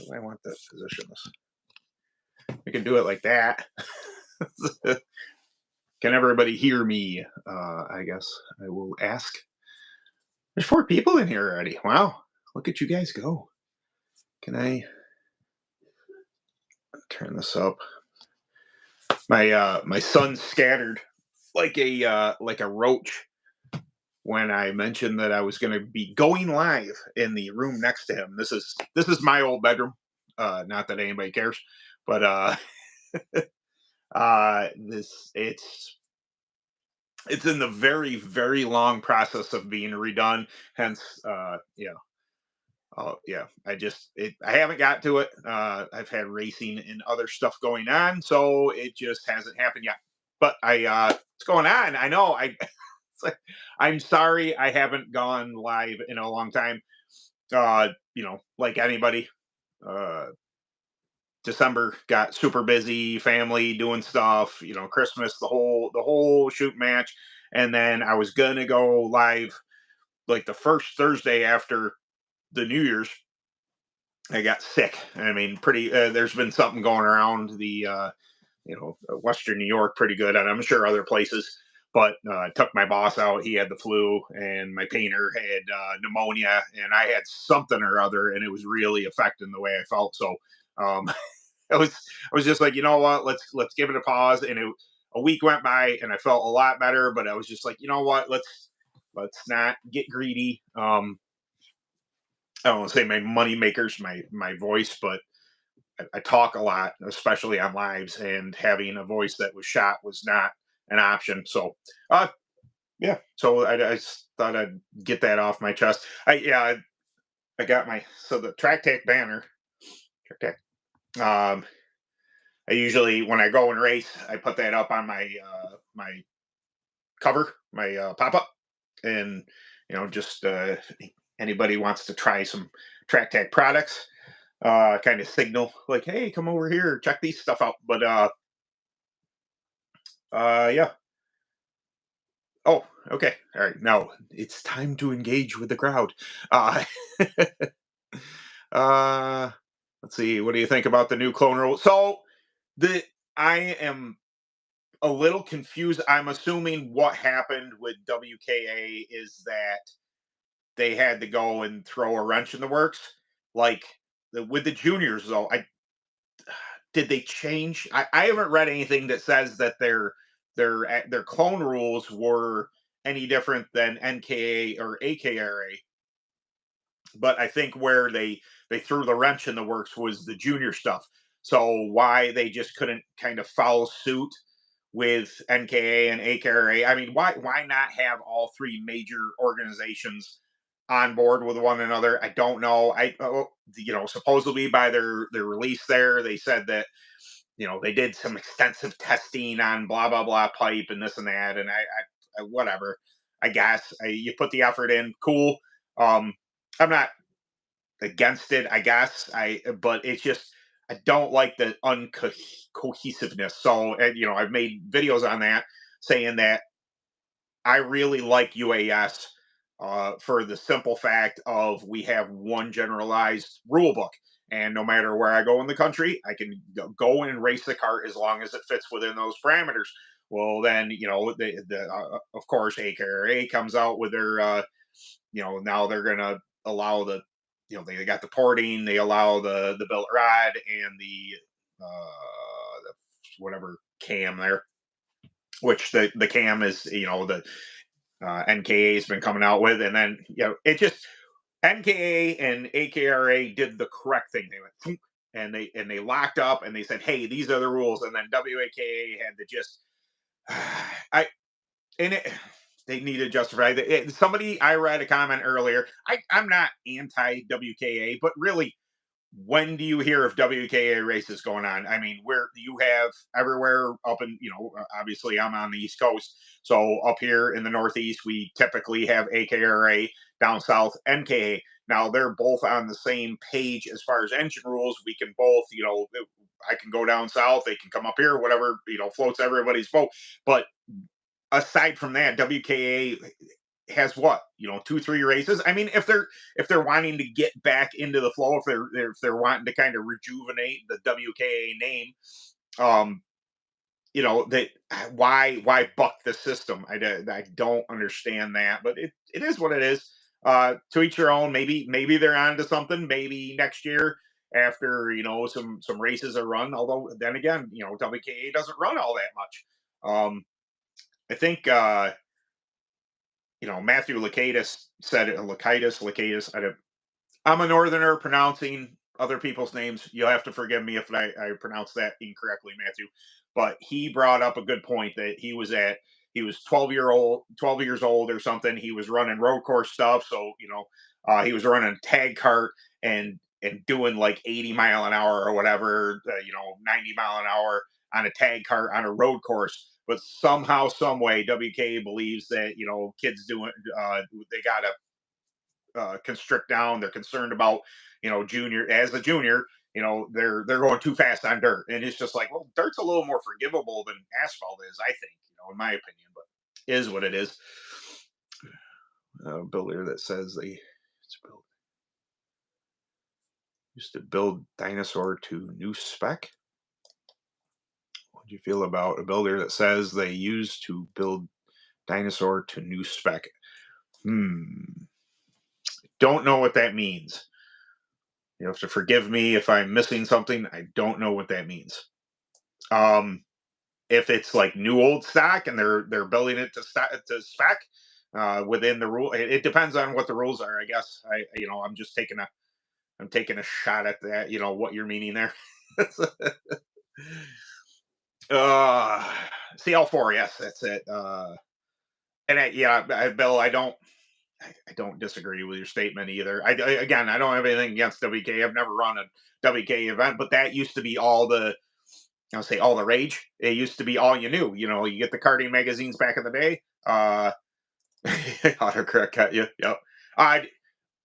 do I want to position this? We can do it like that. Can everybody hear me? I guess I will ask. There's 4 people in here already. Wow. Look at you guys go. Can I turn this up? My son scattered like a roach when I mentioned that I was going to be going live in the room next to him. This is my old bedroom. Not that anybody cares, but this it's in the very very long process of being redone. Hence, yeah. Oh yeah, I haven't got to it. I've had racing and other stuff going on, so it just hasn't happened yet. But what's going on? I know it's like, I'm sorry I haven't gone live in a long time. Like anybody, uh, December got super busy, family doing stuff. Christmas, the whole shoot match, and then I was gonna go live like the first Thursday after the New Year's. I got sick. I mean, pretty. There's been something going around the Western New York pretty good, and I'm sure other places. But took my boss out. He had the flu, and my painter had pneumonia, and I had something or other, and it was really affecting the way I felt. So um, I was just like, you know what? Let's give it a pause. And a week went by, and I felt a lot better. But I was just like, you know what? Let's not get greedy. I don't want to say my money makers, my voice, but I talk a lot, especially on lives, and having a voice that was shot was not an option. So, yeah. So I just thought I'd get that off my chest. I got the track tech banner. Track tech. I usually when I go and race, I put that up on my cover, my pop up, and just anybody wants to try some track tech products, kind of signal like, hey, come over here, check these stuff out. But yeah. Oh, okay. All right. Now it's time to engage with the crowd. Uh, uh, let's see. What do you think about the new clone rule? So the I am a little confused. I'm assuming what happened with WKA is that they had to go and throw a wrench in the works. Like with the juniors, though, I did they change? I haven't read anything that says that their clone rules were any different than NKA or AKRA. But I think where they threw the wrench in the works was the junior stuff. So why they just couldn't kind of follow suit with NKA and AKRA? I mean, why not have all 3 major organizations on board with one another? I don't know. Supposedly by their release there, they said that they did some extensive testing on blah blah blah pipe and this and that, and I whatever. I guess you put the effort in, cool. I'm not against it. I guess but it's just I don't like the uncohesiveness. So I've made videos on that saying that I really like UAS for the simple fact of we have one generalized rule book. And no matter where I go in the country, I can go and race the cart as long as it fits within those parameters. Well, then, of course, AKRA comes out with their, now they're going to allow they got the porting, they allow the built rod and the whatever cam there, which the cam is, the NKA has been coming out with, and then it just NKA and AKRA did the correct thing. They went "Thunk," and they locked up and they said, "Hey, these are the rules." And then WAKA had to just I and it they need to justify that. Somebody I read a comment earlier. I'm not anti WKA, but really, when do you hear of WKA races going on? I mean, where you have everywhere up in, obviously I'm on the East Coast. So up here in the Northeast, we typically have AKRA, down south, NKA. Now they're both on the same page as far as engine rules. We can both, I can go down south, they can come up here, whatever, floats everybody's boat. But aside from that, WKA has what, 2, 3 races. I mean, if they're wanting to get back into the flow, if they're wanting to kind of rejuvenate the WKA name, um, they why buck the system? I don't understand that, but it is what it is. To each your own. Maybe they're on to something. Maybe next year after some races are run. Although then again, WKA doesn't run all that much. I think Matthew Lakatis said it. Lakatis. I'm a northerner pronouncing other people's names. You'll have to forgive me if I pronounce that incorrectly, Matthew. But he brought up a good point that he was 12 years old or something. He was running road course stuff, so he was running tag kart and doing like 80 mile an hour or whatever, 90 mile an hour on a tag kart on a road course. But somehow, some way, WK believes that kids doing they gotta constrict down. They're concerned about junior as a junior. They're going too fast on dirt, and it's just like, well, dirt's a little more forgivable than asphalt is, I think, in my opinion. But is what it is. Builder that says they used to build dinosaur to new spec. What do you feel about a builder that says they used to build dinosaur to new spec? Don't know what that means. You have to forgive me if I'm missing something. I don't know what that means. If it's like new old stock and they're building it to spec within the rule, it depends on what the rules are. I guess I'm just taking a shot at that. What you're meaning there. uh, CL4, yes, that's it. And Bill, I don't disagree with your statement either. Again, I don't have anything against WK. I've never run a WK event, but that used to be I'll say all the rage. It used to be all you knew. You get the karting magazines back in the day. Autocorrect cut you. Yep. Uh,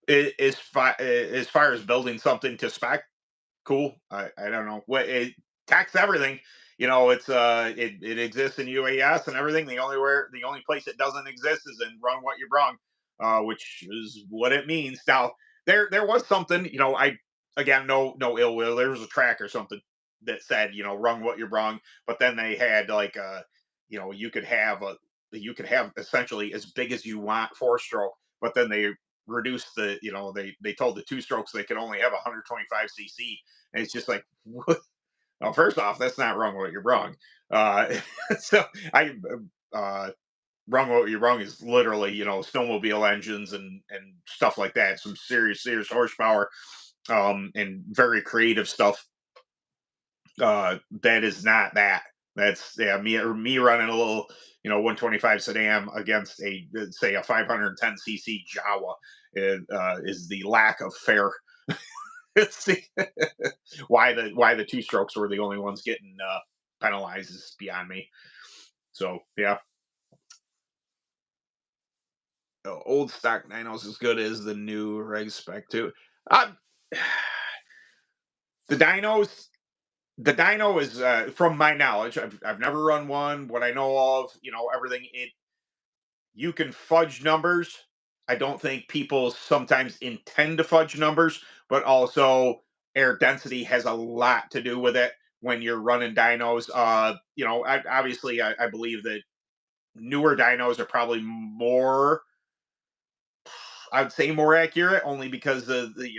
as far as building something to spec, cool. I don't know what it tax everything. It exists in UAS and everything. The only place it doesn't exist is in run what you brung, which is what it means. Now there was something. I again no ill will. There was a track or something that said run what you brung, but then they had like you could have essentially as big as you want 4-stroke, but then they reduced they told the 2 strokes they could only have 125 cc, and it's just like, what? Well, first off, that's not wrong what you're wrong. Uh, so I wrong what you're wrong is literally snowmobile engines and stuff like that. Some serious horsepower, and very creative stuff. That is not that. That's me running a little 125 sedan against a 510 cc Jawa is the lack of fair. See, why the 2 strokes were the only ones getting penalized is beyond me. So yeah, old stock Ninos as good as the new reg spec too. Uh, the dynos, the dyno is from my knowledge. I've never run one. What I know of, everything. You can fudge numbers. I don't think people sometimes intend to fudge numbers, but also air density has a lot to do with it when you're running dynos. Obviously, I believe that newer dynos are probably more, I would say, more accurate, only because of the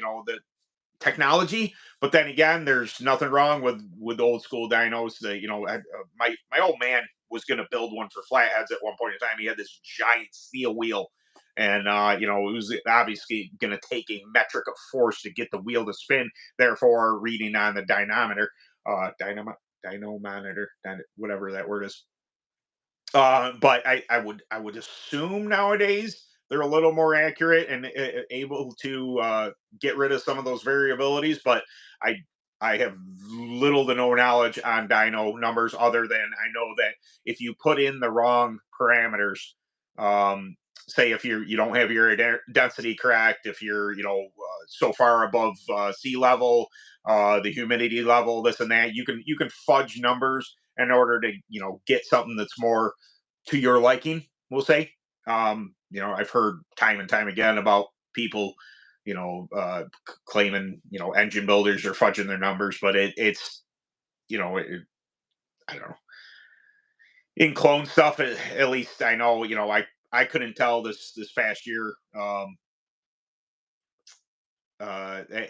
technology. But then again, there's nothing wrong with old school dynos. My old man was going to build one for flatheads at one point in time. He had this giant steel wheel, and it was obviously going to take a metric of force to get the wheel to spin. Therefore, reading on the dynamometer, dynamometer, whatever that word is. But I would assume nowadays they're a little more accurate and able to get rid of some of those variabilities. But I I have little to no knowledge on dyno numbers other than I know that if you put in the wrong parameters, say if you don't have your density correct, if you're so far above sea level, the humidity level, this and that, you can fudge numbers in order to get something that's more to your liking, we'll say. I've heard time and time again about people, claiming, engine builders are fudging their numbers, but it's, I don't know. In clone stuff, at least I know, I couldn't tell this past year,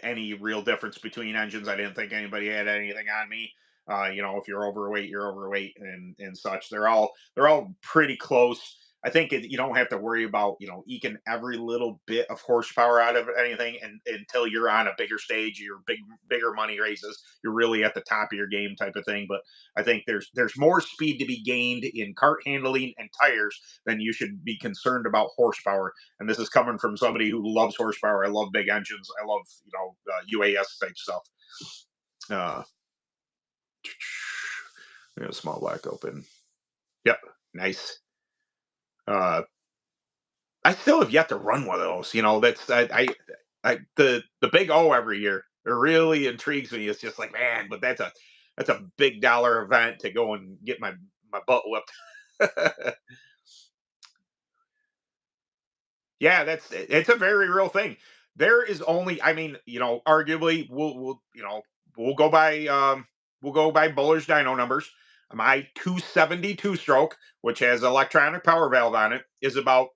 any real difference between engines. I didn't think anybody had anything on me. If you're overweight, you're overweight, and such. They're all pretty close. I think you don't have to worry about eking every little bit of horsepower out of anything, and until you're on a bigger stage, your bigger money races, you're really at the top of your game type of thing. But I think there's more speed to be gained in kart handling and tires than you should be concerned about horsepower. And this is coming from somebody who loves horsepower. I love big engines. I love UAS type stuff. Uh, we have a small black open. Yep, nice. Uh, I still have yet to run one of those. That's the big O every year. It really intrigues me. It's just like, man, but that's a big dollar event to go and get my butt whipped. Yeah, it's a very real thing. There is only, I mean, arguably we'll go by Buller's dyno numbers. My 272 stroke, which has electronic power valve on it, is about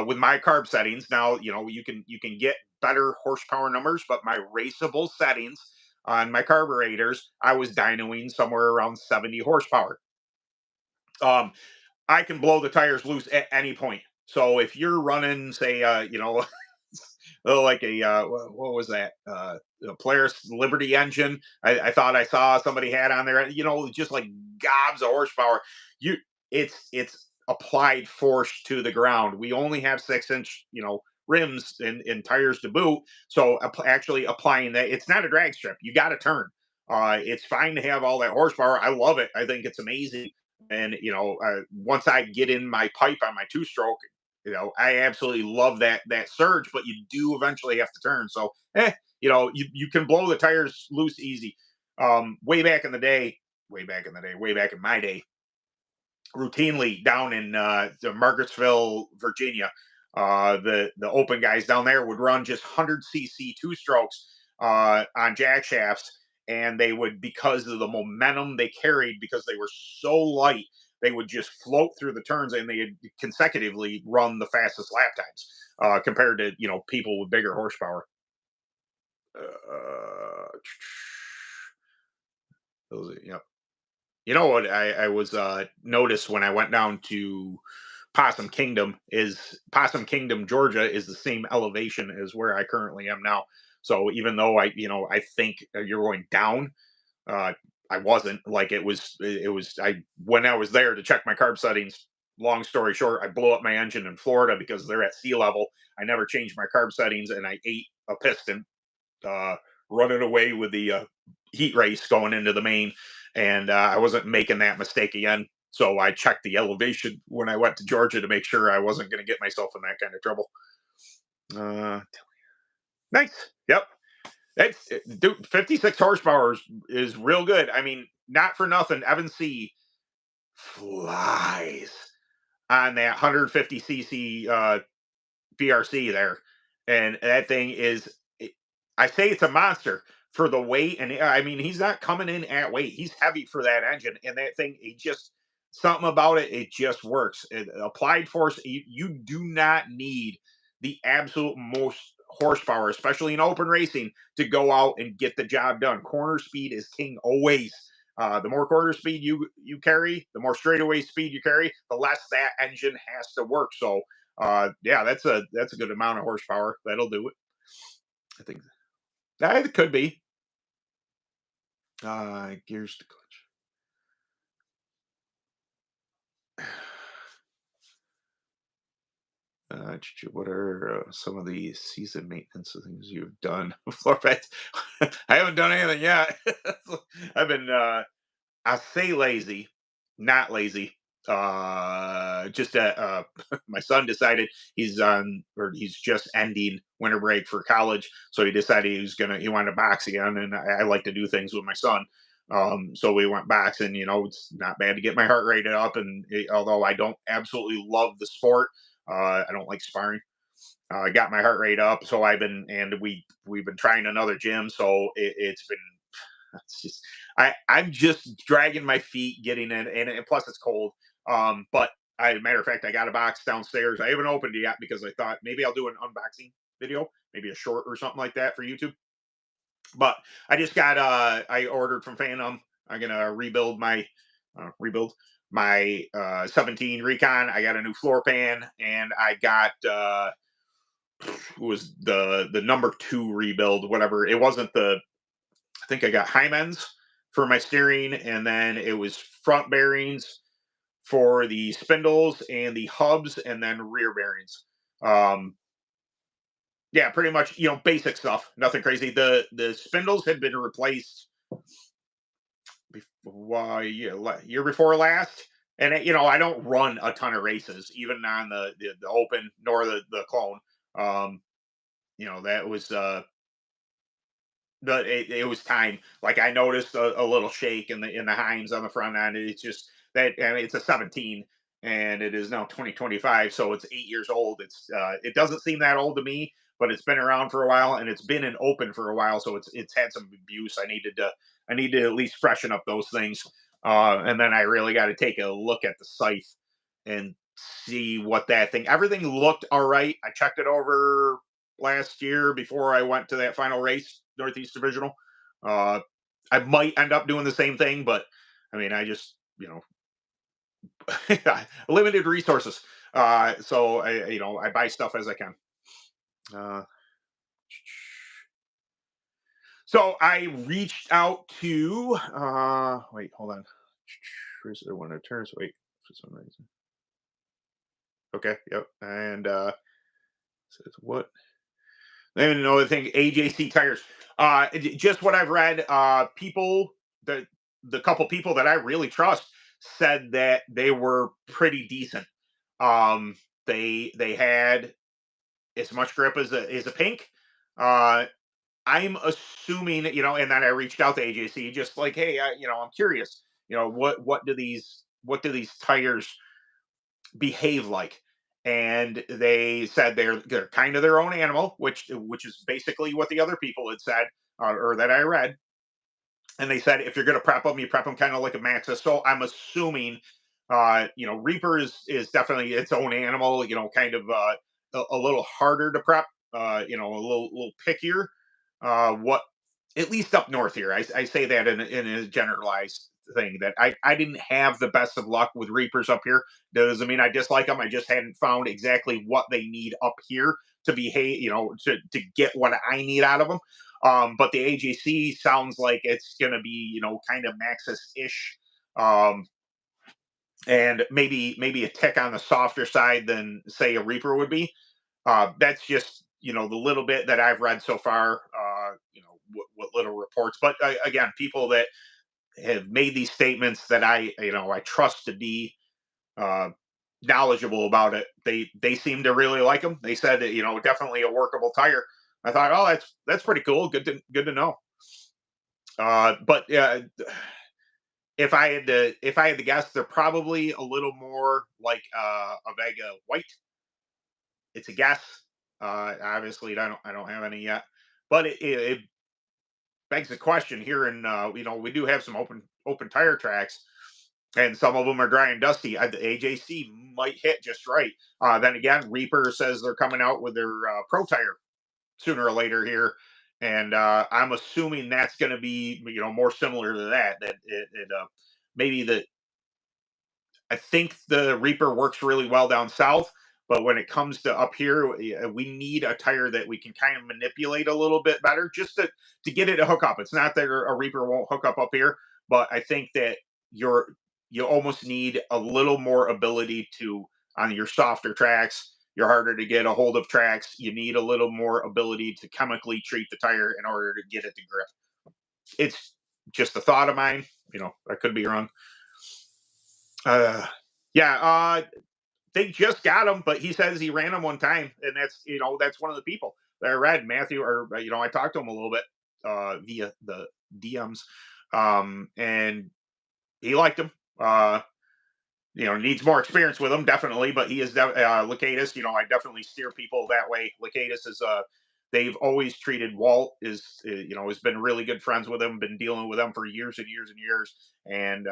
with my carb settings. Now, you can get better horsepower numbers, but my raceable settings on my carburetors, I was dynoing somewhere around 70 horsepower. Um, I can blow the tires loose at any point. So if you're running, say, like what was that? A Polaris Liberty engine. I thought I saw somebody had on there. Just like gobs of horsepower. You, it's applied force to the ground. We only have 6-inch, rims and tires to boot. So actually applying that, it's not a drag strip. You got to turn. It's fine to have all that horsepower. I love it. I think it's amazing. And once I get in my pipe on my two stroke, I absolutely love that surge. But you do eventually have to turn. So you can blow the tires loose easy. Way back in the day, way back in my day, routinely down in Margarettsville, Virginia. The open guys down there would run just 100 cc two strokes on jack shafts, and they would, because of the momentum they carried, because they were so light, they would just float through the turns, and they consecutively run the fastest lap times compared to people with bigger horsepower. Those, yeah. You know what I was noticed when I went down to Possum Kingdom, Georgia is the same elevation as where I currently am now. So even though I think you're going down, uh, I wasn't. Like it was I when I was there to check my carb settings. Long story short, I blew up my engine in Florida because they're at sea level. I never changed my carb settings, and I ate a piston uh, running away with the heat race going into the main, and I wasn't making that mistake again. So I checked the elevation when I went to Georgia to make sure I wasn't going to get myself in that kind of trouble. Uh, nice. Yep. That's dude. 56 horsepower is real good. I mean, not for nothing. Evan C flies on that 150 cc BRC there, and that thing is. I say it's a monster for the weight, and I mean he's not coming in at weight. He's heavy for that engine, and that thing. It just something about it. It just works. Applied force. You do not need the absolute most horsepower, especially in open racing, to go out and get the job done. Corner speed is king always. The more corner speed you carry, the more straightaway speed you carry, the less that engine has to work. So yeah, that's a good amount of horsepower. That'll do it. I think that it could be. Gears to clutch. What are some of the season maintenance things you've done? Floor pets. I haven't done anything yet. I've been I say lazy, not lazy. Just my son decided he's just ending winter break for college, so he decided he wanted to box again, and I like to do things with my son. So we went boxing. It's not bad to get my heart rate up, and although I don't absolutely love the sport, I don't like sparring. I got my heart rate up, so we've been trying another gym, so it's been it's just I'm just dragging my feet getting in, and plus it's cold. But matter of fact, I got a box downstairs. I haven't opened it yet because I thought maybe I'll do an unboxing video, maybe a short or something like that for YouTube. But I just got I ordered from Phantom. I'm gonna rebuild my 17 Recon. I got a new floor pan, and I got was the number two rebuild, whatever. It wasn't the I think I got Hymens for my steering, and then it was front bearings for the spindles and the hubs, and then rear bearings. Um, yeah, pretty much, basic stuff, nothing crazy. The spindles had been replaced before, year before last, and I don't run a ton of races, even on the open nor the clone. Um, that was it was time. Like I noticed a little shake in the Heims on the front end. It's just that I mean, it's a 17 and it is now 2025, so it's 8 years old. It doesn't seem that old to me, but it's been around for a while and it's been in open for a while, so it's had some abuse. I need to at least freshen up those things. And then I really got to take a look at the scythe and see what that thing. Everything looked all right. I checked it over last year before I went to that final race, Northeast Divisional. Uh, I might end up doing the same thing, but I mean, I just limited resources. So I buy stuff as I can. Uh, so I reached out to wait, hold on. Where's the one that turns? Wait, for some reason. Okay, yep. And says what? And another thing, AJC tires. Just what I've read, the couple people that I really trust said that they were pretty decent. Um, they had as much grip as a pink. Uh, I'm assuming, and then I reached out to AJC, just like, hey, I'm curious. What do these tires behave like? And they said they're kind of their own animal, which is basically what the other people had said, or that I read. And they said if you're going to prep them, you prep them kind of like a Maxis. So I'm assuming, Reaper is definitely its own animal. Kind of a little harder to prep. A little pickier. What At least up north here, I say that in a generalized thing, that I didn't have the best of luck with Reapers up here. Doesn't mean I dislike them. I just hadn't found exactly what they need up here to behave, to get what I need out of them. But the AJC sounds like it's going to be, kind of Maxis ish. Um, and maybe a tick on the softer side than say a Reaper would be. That's just the little bit that I've read so far. What little reports, but again, people that have made these statements that I trust to be uh, knowledgeable about it. They seem to really like them. They said that definitely a workable tire. I thought, oh, that's pretty cool. Good to know. But if I had to guess, they're probably a little more like a Vega White. It's a guess. Obviously, I don't have any yet, but it begs the question here. And we do have some open tire tracks, and some of them are dry and dusty. The AJC might hit just right. Then again, Reaper says they're coming out with their pro tire sooner or later here, and I'm assuming that's going to be more similar to that. That maybe the I think the Reaper works really well down south, but when it comes to up here, we need a tire that we can kind of manipulate a little bit better, just to get it to hook up. It's not that a Reaper won't hook up here, but I think that you almost need a little more ability to on your softer tracks. You're harder to get a hold of tracks. You need a little more ability to chemically treat the tire in order to get it to grip. It's just a thought of mine. I could be wrong. Uh, yeah, they just got him, but he says he ran him one time, and that's one of the people that I read, Matthew, or I talked to him a little bit via the DMs, and he liked him. needs more experience with him, definitely, but he is Lacatus. I definitely steer people that way. Lacatus is they've always treated Walt has been really good friends with him, been dealing with them for years and years and years, and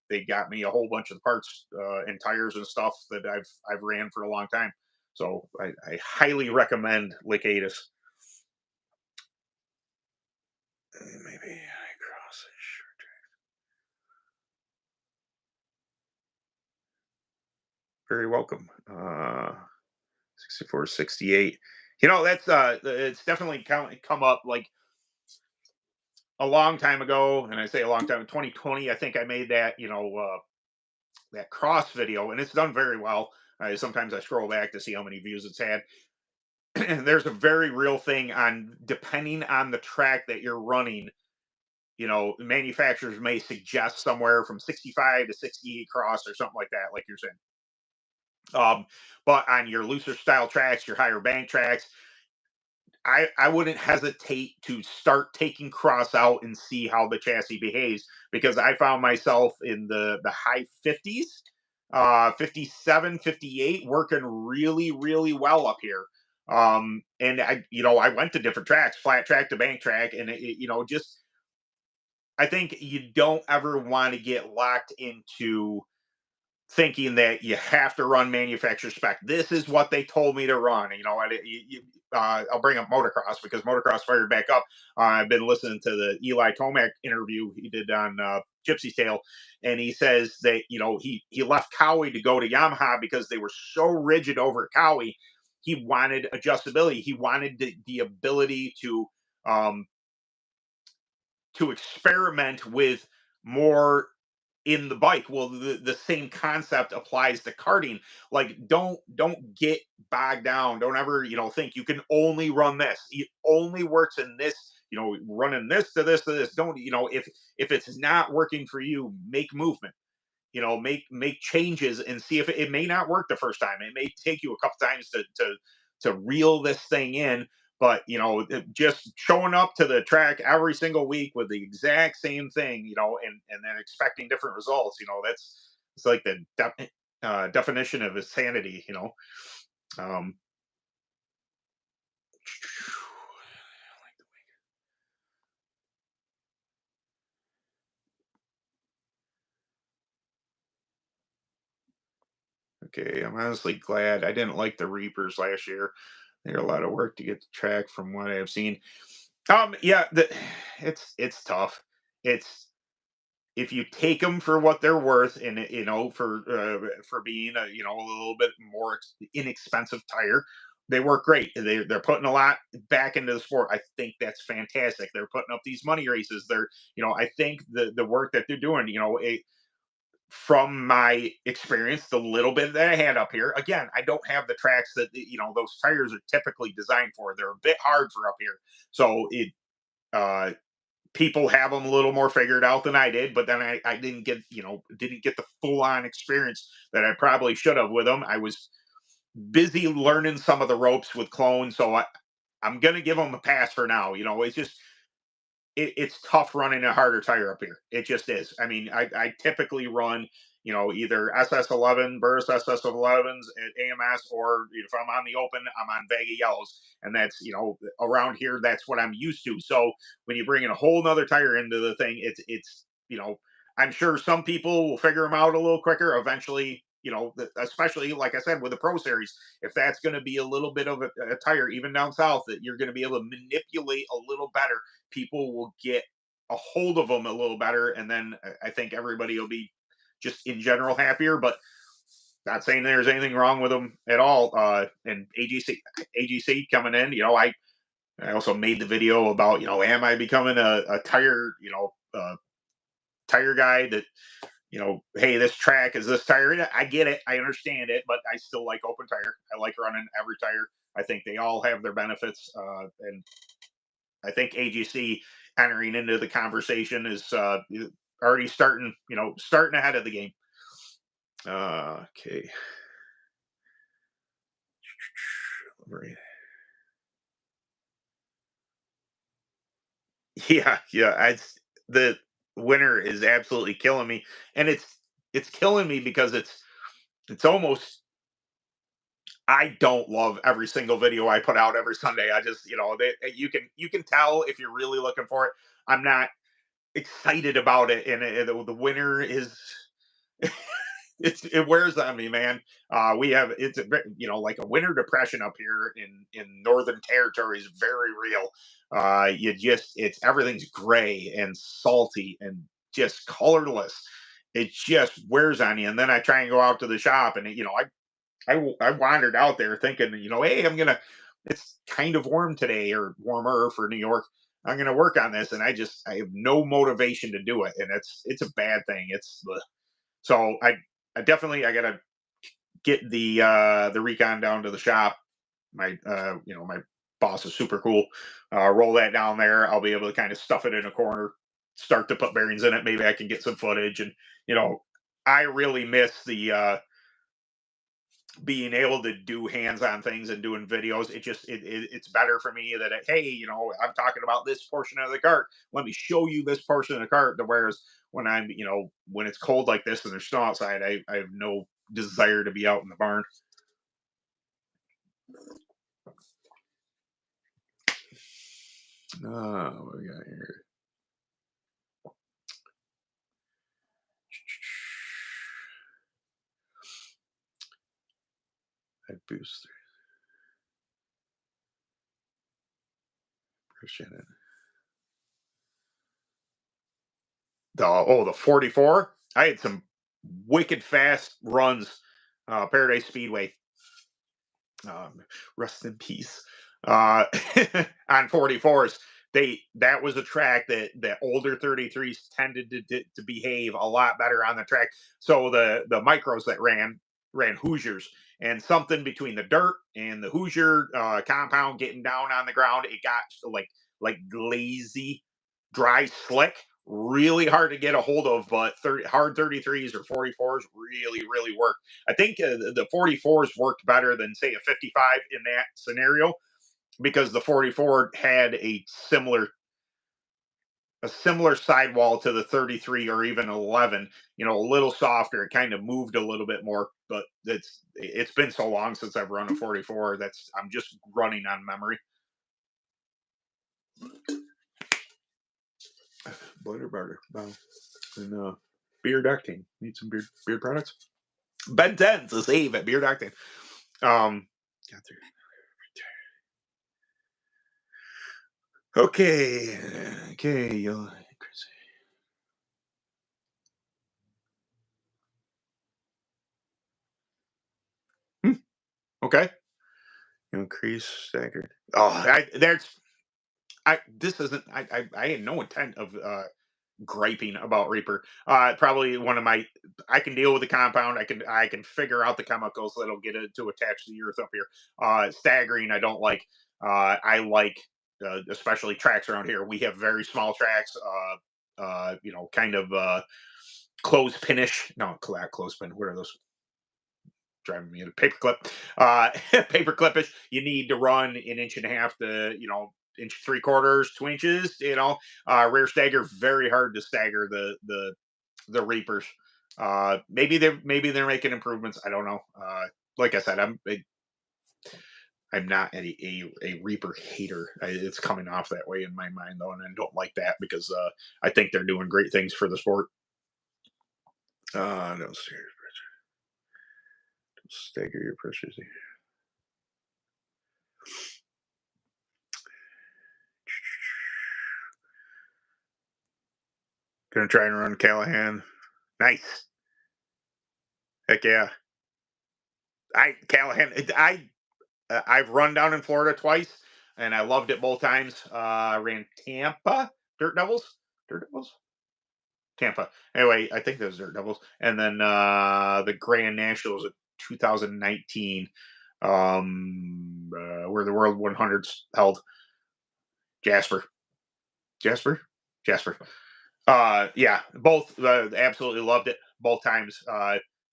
they got me a whole bunch of the parts and tires and stuff that I've ran for a long time. So I highly recommend Lacatus. Maybe I cross it. Very welcome. 64, 68. That's it's definitely come up like a long time ago, and I say a long time, 2020. I think I made that that cross video, and it's done very well. Sometimes I scroll back to see how many views it's had. There's a very real thing on depending on the track that you're running. Manufacturers may suggest somewhere from 65 to 68 cross or something like that, like you're saying. But on your looser style tracks, your higher bank tracks, I wouldn't hesitate to start taking cross out and see how the chassis behaves, because I found myself in the high 50s, 57, 58, working really, really well up here. And I went to different tracks, flat track to bank track, and just I think you don't ever want to get locked into thinking that you have to run manufacturer spec. This is what they told me to run. I'll bring up motocross because motocross fired back up. I've been listening to the Eli Tomac interview he did on Gypsy's Tale, and he says that he left Cowie to go to Yamaha because they were so rigid over at Cowie. He wanted adjustability. He wanted the ability um, to experiment with more in the bike. Well, the same concept applies to karting. Like, don't get bogged down. Don't ever think you can only run this. It only works in this. Running this to this to this. Don't if it's not working for you, make movement. Make changes and see if it may not work the first time. It may take you a couple times to reel this thing in. But just showing up to the track every single week with the exact same thing, and then expecting different results, it's like the definition of insanity. Um, okay, I'm honestly glad I didn't like the Reapers last year. They're a lot of work to get the track from what I have seen. Yeah, it's tough. It's if you take them for what they're worth, and for being a little bit more inexpensive tire, they work great. They're putting a lot back into the sport. I think that's fantastic. They're putting up these money races. I think the work that they're doing, from my experience, the little bit that I had up here, again, I don't have the tracks that those tires are typically designed for. They're a bit hard for up here, so it uh people have them a little more figured out than I did, but then I didn't get the full on experience that I probably should have with them. I was busy learning some of the ropes with clones, so I'm gonna give them a pass for now. It's just it's tough running a harder tire up here. It just is. I mean, I typically run, either SS11, Burris SS11s at AMS, or if I'm on the open, I'm on Vega Yellows. And that's, around here, that's what I'm used to. So when you bring in a whole nother tire into the thing, I'm sure some people will figure them out a little quicker eventually. Especially like I said with the Pro Series, if that's going to be a little bit of a tire, even down south, that you're going to be able to manipulate a little better, people will get a hold of them a little better, and then I think everybody will be just in general happier. But not saying there's anything wrong with them at all. And AGC coming in, I also made the video about am I becoming a tire tire guy that hey, this track is this tire. I get it, I understand it, but I still like open tire. I like running every tire. I think they all have their benefits, and I think AGC entering into the conversation is already starting ahead of the game. Okay. Yeah, yeah. The winter is absolutely killing me, and it's killing me because it's almost, I don't love every single video I put out every Sunday. I just, you can tell if you're really looking for it. I'm not excited about it, and the winter is it wears on me, man. We have it's like a winter depression up here in Northern Territory is very real. You just it's everything's gray and salty and just colorless. It just wears on you. And then I try and go out to the shop, and I wandered out there thinking, hey, it's kind of warm today or warmer for New York. I'm gonna work on this, and I have no motivation to do it, and it's a bad thing. It's ugh. So I definitely I gotta get the recon down to the shop. My boss is super cool. Roll that down there. I'll be able to kind of stuff it in a corner, start to put bearings in it. Maybe I can get some footage, and you know I really miss the being able to do hands-on things and doing videos. It's better for me that hey, I'm talking about this portion of the cart. Let me show you this portion of the cart. Whereas when when it's cold like this and there's snow outside, I have no desire to be out in the barn. What we got here? I boost Shannon. The 44. I had some wicked fast runs. Paradise Speedway. Rest in peace. On 44s, that was a track that older 33s tended to behave a lot better on the track. So the micros that ran Hoosiers, and something between the dirt and the Hoosier compound getting down on the ground, it got like lazy, dry, slick, really hard to get a hold of. But hard 33s or 44s really work. I think the 44s worked better than say a 55 in that scenario, because the 44 had a similar sidewall to the 33 or even 11, a little softer. It kind of moved a little bit more, but it's been so long since I've run a 44 that's I'm just running on memory. Butter burger. Wow. And beard acting. Need some beard products. Ben 10's a save at beard acting. Got there. Okay. Okay. Hmm, okay. Increase staggered. Oh, this isn't. I had no intent of griping about Reaper. Probably one of my. I can deal with the compound. I can figure out the chemicals that'll get it to attach to the earth up here. Staggering, I don't like. I like, especially tracks around here. We have very small tracks. Kind of close pinish. No, close pin. What are those? Driving me a paperclip. Paperclipish. You need to run an inch and a half to inch 3/4, 2 inches. Rear stagger, very hard to stagger the Reapers. Maybe they're making improvements. I don't know. Like I said, I'm not a Reaper hater. It's coming off that way in my mind though, and I don't like that because I think they're doing great things for the sport. No, stagger your pressures. Gonna try and run Callahan. Nice. Heck yeah. Callahan. I've run down in Florida twice, and I loved it both times. Ran Tampa Dirt Devils. Dirt Devils. Tampa. Anyway, I think those Dirt Devils, and then the Grand Nationals of 2019, where the World 100s held. Jasper. Jasper. Jasper. Yeah, both absolutely loved it both times.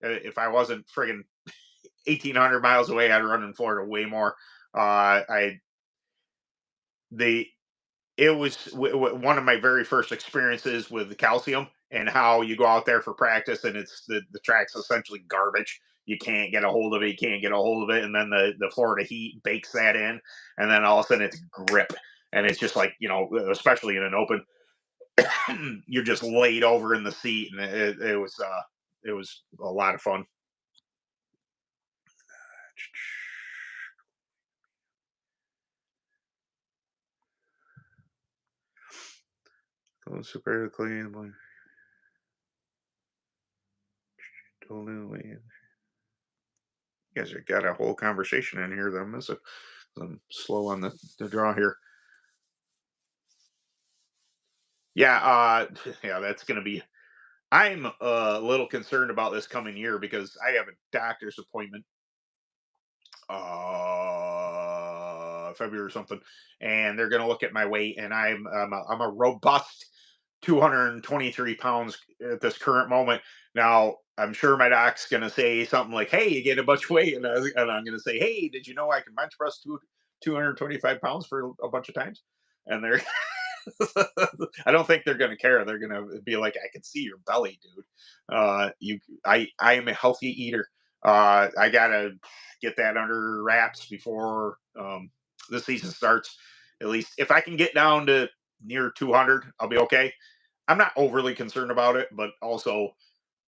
If I wasn't friggin' 1,800 miles away, I'd run in Florida way more. I the It was one of my very first experiences with the calcium and how you go out there for practice and it's the track's essentially garbage. you can't get a hold of it, and then the Florida heat bakes that in, and then all of a sudden it's grip, and it's just like, especially in an open, you're just laid over in the seat, and it was a lot of fun. Oh, super clean. Totally. You guys have got a whole conversation in here that I'm missing. I'm slow on the draw here. Yeah, yeah, that's gonna be. I'm a little concerned about this coming year because I have a doctor's appointment February or something, and they're gonna look at my weight, and I'm a robust 223 pounds at this current moment. Now, I'm sure my doc's gonna say something like, "Hey, you get a bunch of weight," and I'm gonna say, "Hey, did you know I can bench press 225 pounds for a bunch of times?" And they're I don't think they're going to care. They're going to be like, "I can see your belly, dude. I am a healthy eater. I gotta get that under wraps before the season starts. At least if I can get down to near 200, I'll be okay. I'm not overly concerned about it, but also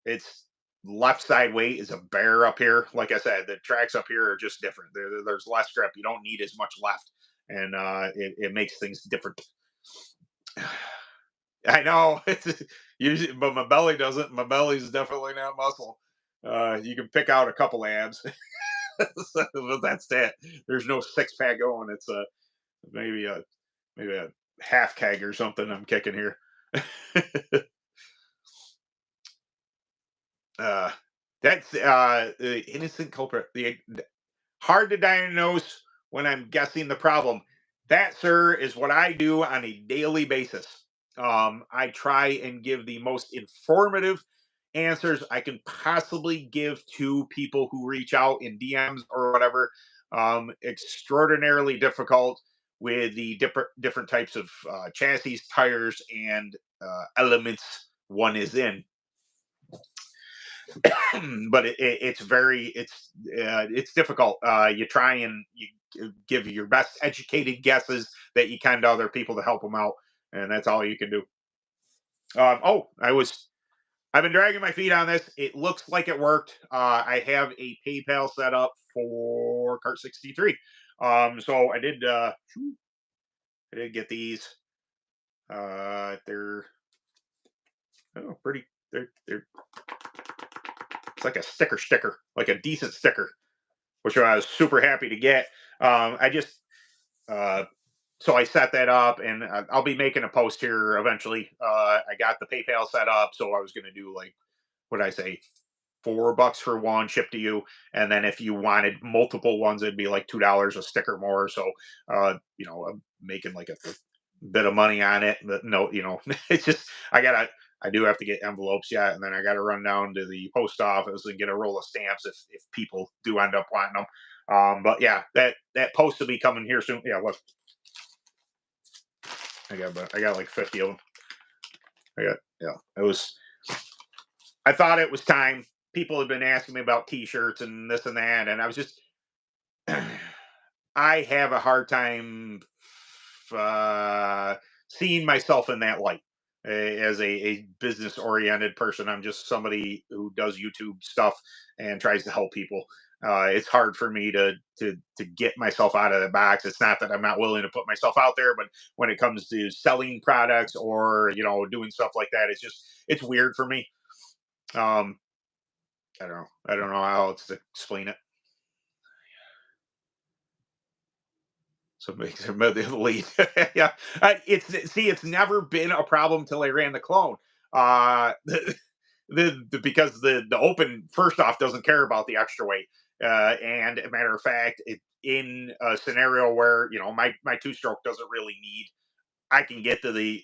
it's left side weight is a bear up here. Like I said, the tracks up here are just different. There's less grip. You don't need as much left, and it makes things different. I know it's usually, but my belly doesn't. My belly's definitely not muscle. You can pick out a couple abs, but that's it. There's no six pack going. It's maybe a maybe a half keg or something I'm kicking here. uh, that's the innocent culprit. The hard to diagnose when I'm guessing the problem. That, sir, is what I do on a daily basis. I try and give the most informative answers I can possibly give to people who reach out in DMs or whatever. Extraordinarily difficult with the different types of chassis, tires, and elements one is in. But it's difficult. You try and you give your best educated guesses that you can to other people to help them out, and that's all you can do. Oh, I've been dragging my feet on this. It looks like it worked. I have a PayPal set up for Kart 63. So I did get these. They're pretty. They're It's like a sticker, like a decent sticker, which I was super happy to get. I just uh, so I set that up, and I'll be making a post here eventually. I got the PayPal set up, so I was going to do like what did I say, $4 for one, shipped to you, and then if you wanted multiple ones, it'd be like $2 a sticker more. So I'm making like a bit of money on it, but no, it's just I do have to get envelopes yet, and then I got to run down to the post office and get a roll of stamps if people do end up wanting them. But yeah, that post will be coming here soon. Yeah, look, I got like 50 of them. Yeah, it was. I thought it was time. People have been asking me about T-shirts and this and that, and I was just I have a hard time uh, seeing myself in that light as a business oriented person. I'm just somebody who does YouTube stuff and tries to help people. It's hard for me to get myself out of the box. It's not that I'm not willing to put myself out there, but when it comes to selling products or doing stuff like that, it's weird for me. Um, I don't know. I don't know how else to explain it. So it makes him the lead. Yeah, it's never been a problem till I ran the clone. Because the open first off doesn't care about the extra weight, and a matter of fact, in a scenario where my two stroke doesn't really need, I can get to the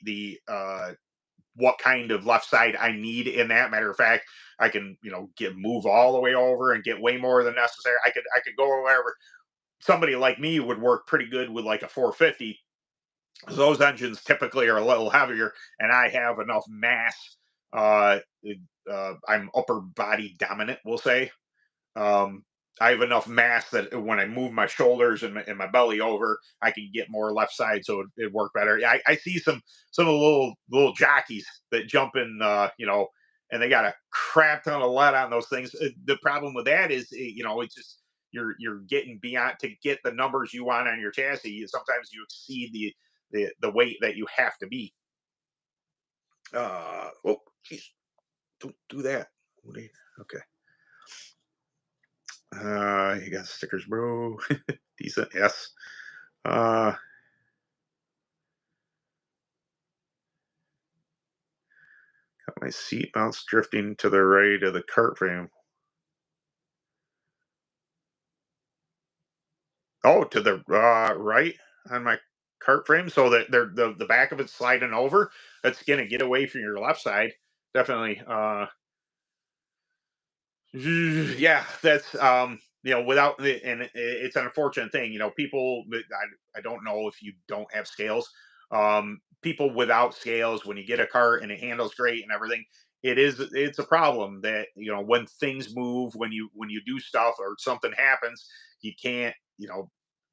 what kind of left side I need in that. Matter of fact, I can get move all the way over and get way more than necessary. I could go wherever. Somebody like me would work pretty good with like a 450. Those engines typically are a little heavier, and I have enough mass. I'm upper body dominant, we'll say, Um, I have enough mass that when I move my shoulders and my belly over, I can get more left side, so it work better. Yeah, I see some of the little jockeys that jump in, and they got a crap ton of lead on those things. The problem with that is, it's just you're getting beyond to get the numbers you want on your chassis. Sometimes you exceed the weight that you have to be. Oh, jeez, don't do that. What do you- Okay. You got stickers, bro. Decent, yes. Uh, got my seat mounts drifting to the right of the cart frame. Oh, to the right on my cart frame, so that the back of it's sliding over. That's gonna get away from your left side. Definitely. Yeah, that's without the and it's an unfortunate thing. People that I don't know if you don't have scales. People without scales, when you get a cart and it handles great and everything, it's a problem that when things move, when you do stuff or something happens, you can't.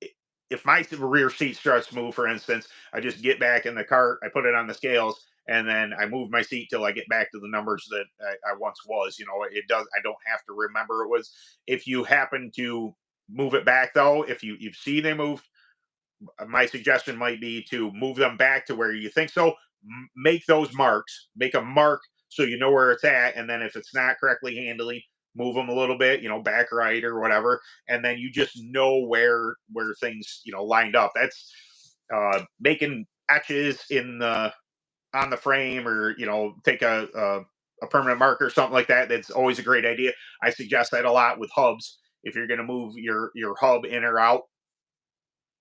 i- if my rear seat starts to move, for instance, I just get back in the cart, I put it on the scales, and then I move my seat till I get back to the numbers that I once was. It does. I don't have to remember it was. If you happen to move it back, though, if you see they moved, my suggestion might be to move them back to where you think so. Make those marks. Make a mark so you know where it's at, and then if it's not correctly handling, move them a little bit. Back right or whatever, and then you just know where things lined up. That's making etches in the on the frame, or take a permanent marker or something like that. That's always a great idea. I suggest that a lot with hubs. If you're going to move your hub in or out,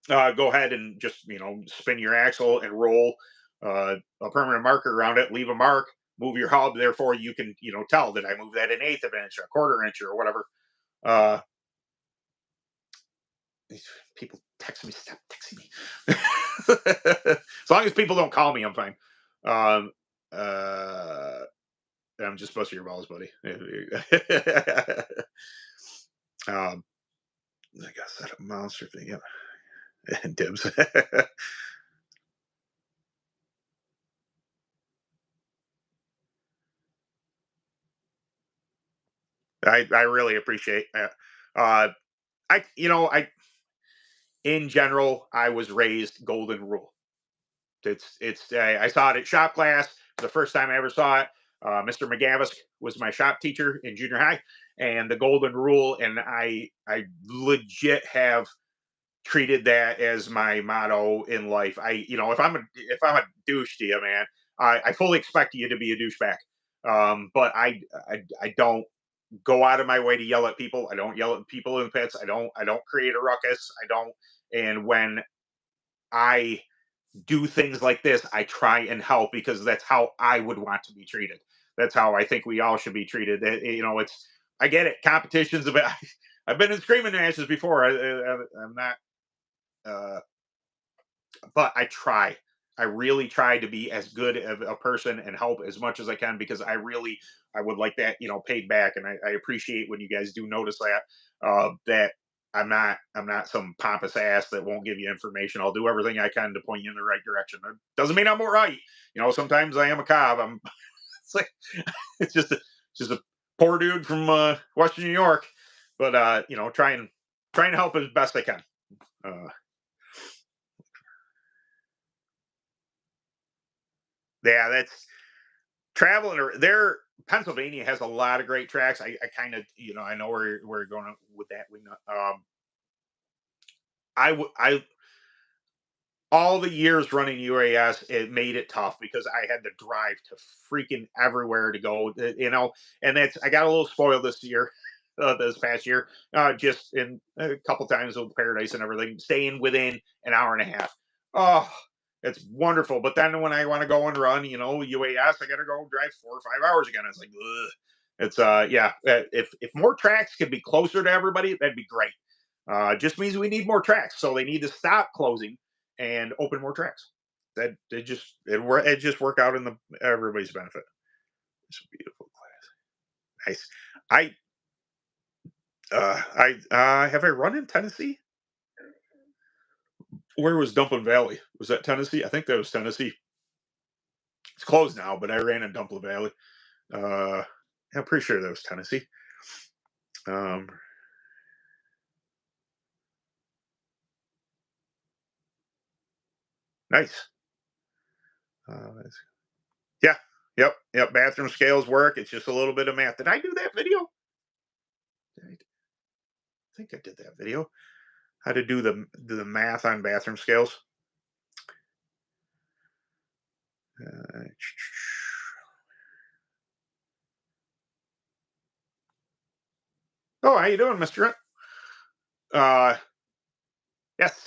go ahead and just spin your axle and roll a permanent marker around it. Leave a mark, move your hub, therefore you can tell that I moved that an eighth of an inch, a quarter inch, or whatever. uh People text me, stop texting me. As long as people don't call me, I'm fine. um uh I'm just supposed to your balls, buddy. um, I got set up monster thing. Yeah, dibs. I really appreciate that. I in general, I was raised golden rule. I saw it at shop class the first time I ever saw it. Mr. McGavis was my shop teacher in junior high, and the golden rule, and I legit have treated that as my motto in life. If I'm a douche to you, man, I fully expect you to be a douchebag. But I don't go out of my way to yell at people. I don't yell at people in pits. I don't create a ruckus. I don't. And when I do things like this, I try and help because that's how I would want to be treated. That's how I think we all should be treated. It's I get it. Competitions about. I've been in screaming matches before. I'm not. Uh, but I try. I really try to be as good of a person and help as much as I can, because I would like that paid back, and I appreciate when you guys do notice that I'm not some pompous ass that won't give you information. I'll do everything I can to point you in the right direction. It doesn't mean I'm right. Sometimes I am a cob. It's like it's just a poor dude from Western New York, but trying to help as best I can. Uh, yeah, that's traveling there. Pennsylvania has a lot of great tracks. I kind of I know where you're going with that. I all the years running UAS, it made it tough because I had to drive to freaking everywhere to go. And that's I got a little spoiled this year, this past year, just in a couple times with Paradise and everything, staying within an hour and a half. Oh, it's wonderful. But then when I want to go and run, UAS, I got to go drive 4 or 5 hours again. It's like, ugh. It's yeah. If more tracks could be closer to everybody, that'd be great. Just means we need more tracks, so they need to stop closing and open more tracks. That it just work out in the everybody's benefit. It's a beautiful class. Nice. I Have I run in Tennessee? Where was Dumpling Valley? Was that Tennessee? I think that was Tennessee. It's closed now, but I ran in Dumpling Valley. Uh, I'm pretty sure that was Tennessee. Um, nice. Uh, yeah. Yep. Yep. Bathroom scales work. It's just a little bit of math. Did I do that video? I think I did that video. How to do the math on bathroom scales. Uh, oh, how you doing, Mister Trent? Yes.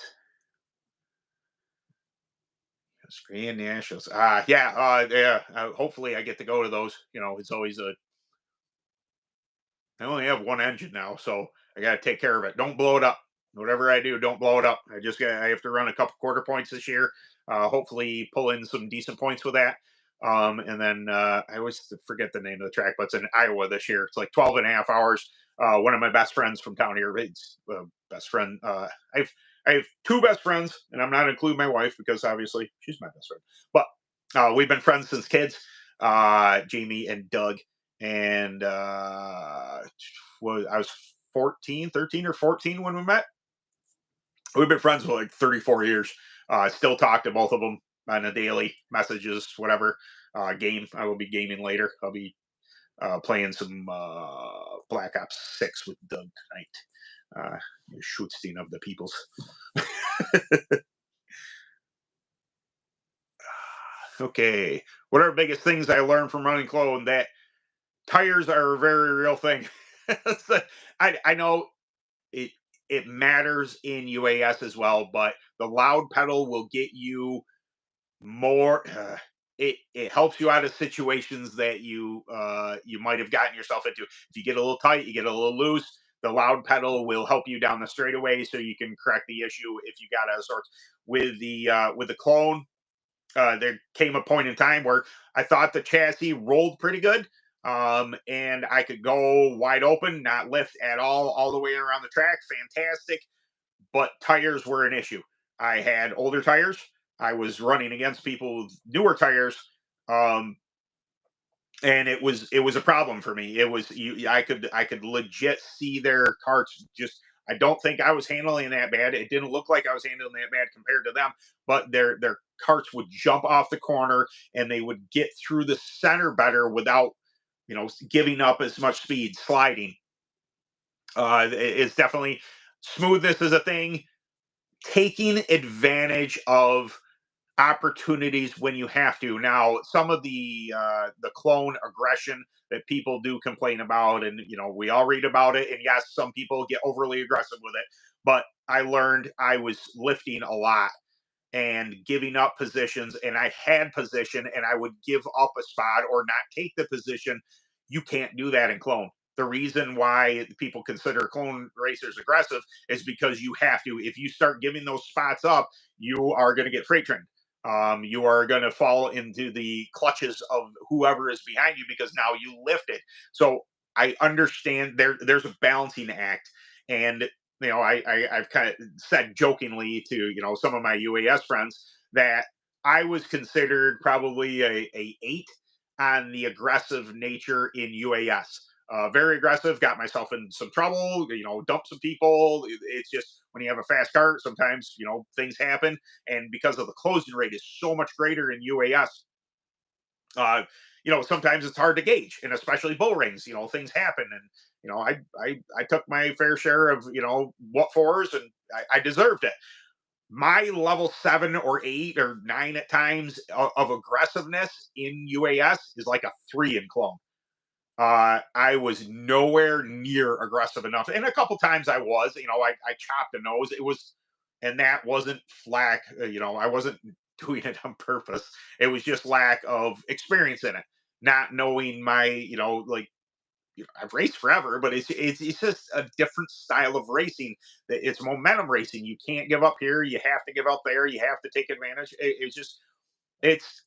Screen Nationals. Yeah, yeah. Hopefully, I get to go to those. It's always a. I only have one engine now, so I got to take care of it. Don't blow it up. Whatever I do, don't blow it up. I have to run a couple quarter points this year. Hopefully, pull in some decent points with that. And then I always forget the name of the track, but it's in Iowa this year. It's like 12 and a half hours. One of my best friends from town here, it's best friend. I've I have two best friends, and I'm not including my wife because obviously she's my best friend. But we've been friends since kids, Jamie and Doug. And I was 14, 13 or 14 when we met. We've been friends for like 34 years. Still talk to both of them on a daily messages, whatever. Game. I will be gaming later. I'll be playing some Black Ops 6 with Doug tonight. Schutzstein of the peoples. Okay. What are the biggest things I learned from running clone? That tires are a very real thing. So, I know it it matters in UAS as well, but the loud pedal will get you more. It helps you out of situations that you might have gotten yourself into. If you get a little tight, you get a little loose. The loud pedal will help you down the straightaway, so you can correct the issue if you got out of sorts. With the clone, there came a point in time where I thought the chassis rolled pretty good. And I could go wide open, not lift at all the way around the track. Fantastic. But tires were an issue. I had older tires. I was running against people with newer tires. Um, and it was a problem for me. It was I could legit see their carts just. I don't think I was handling that bad. It didn't look like I was handling that bad compared to them, but their carts would jump off the corner and they would get through the center better without giving up as much speed sliding. It's definitely smoothness is a thing. Taking advantage of opportunities when you have to. Now, some of the clone aggression that people do complain about, and we all read about it. And yes, some people get overly aggressive with it. But I learned I was lifting a lot and giving up positions, and I had position, and I would give up a spot or not take the position. You can't do that in clone. The reason why people consider clone racers aggressive is because you have to. If you start giving those spots up, you are going to get freight trained. You are going to fall into the clutches of whoever is behind you because now you lifted. So I understand there's a balancing act, and I've kind of said jokingly to some of my UAS friends that I was considered probably a eight on the aggressive nature in UAS. Very aggressive, got myself in some trouble, dumped some people. It's just when you have a fast car, sometimes, things happen. And because of the closing rate is so much greater in UAS, uh, sometimes it's hard to gauge, and especially bull rings, things happen. And, I took my fair share of, what fors, and I deserved it. My level 7 or 8 or 9 at times of aggressiveness in UAS is like a 3 in clone. I was nowhere near aggressive enough, and a couple times I was. I chopped a nose. And that wasn't flack. I wasn't doing it on purpose. It was just lack of experience in it, not knowing my, like I've raced forever, but it's just a different style of racing. It's momentum racing. You can't give up here. You have to give up there. You have to take advantage. It's just it's.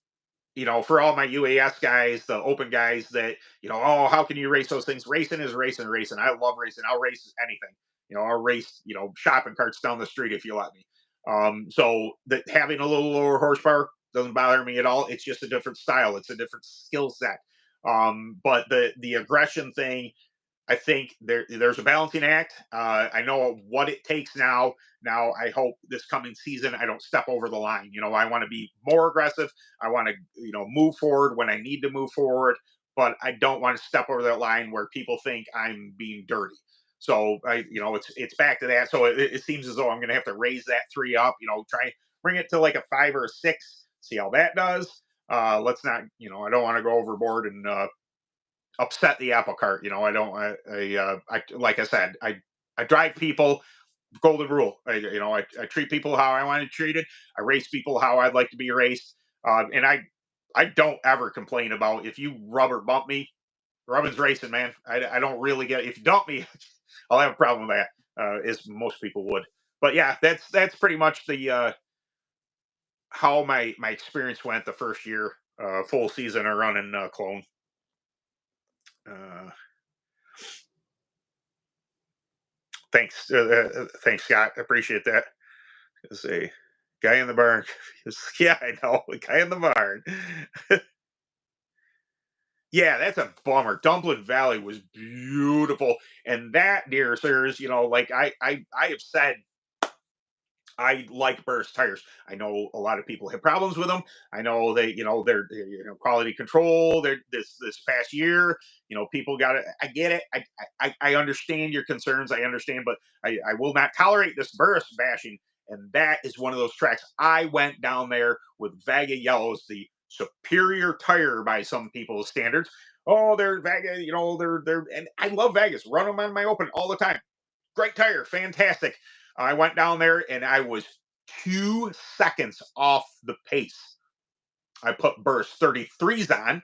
for all my UAS guys, the open guys that, oh, how can you race those things? Racing is racing, racing. I love racing. I'll race anything. I'll race, shopping carts down the street if you let me. So that having a little lower horsepower doesn't bother me at all. It's just a different style. It's a different skill set. But the aggression thing, I think there's a balancing act. I know what it takes now. Now I hope this coming season I don't step over the line. I want to be more aggressive. I want to move forward when I need to move forward, but I don't want to step over that line where people think I'm being dirty. So it's back to that. So it seems as though I'm going to have to raise that three up. Try bring it to like a 5 or a 6. See how that does. Let's not. I don't want to go overboard and upset the apple cart. I don't. I like I said, I drive people. Golden rule. I treat people how I want to be treated. I race people how I'd like to be raced. And I don't ever complain about if you rubber bump me. Rubbing's racing, man. I don't really get it. If you dump me, I'll have a problem with that. As most people would. But yeah, that's pretty much the how my experience went the first year, full season of running clone. Uh, thanks, Scott. I appreciate that. It's a guy in the barn. Yeah, I know. A guy in the barn. Yeah, that's a bummer. Dumpling Valley was beautiful, and that, dear sirs, like I have said, I like burst tires. I know a lot of people have problems with them. I know they, they're quality control. They're this past year, people got it. I get it. I understand your concerns. I understand, but I will not tolerate this burst bashing. And that is one of those tracks. I went down there with Vaga Yellows, the superior tire by some people's standards. Oh, they're Vaga, they're and I love Vegas. Run them on my open all the time. Great tire, fantastic. I went down there and I was 2 seconds off the pace. I put burst 33s on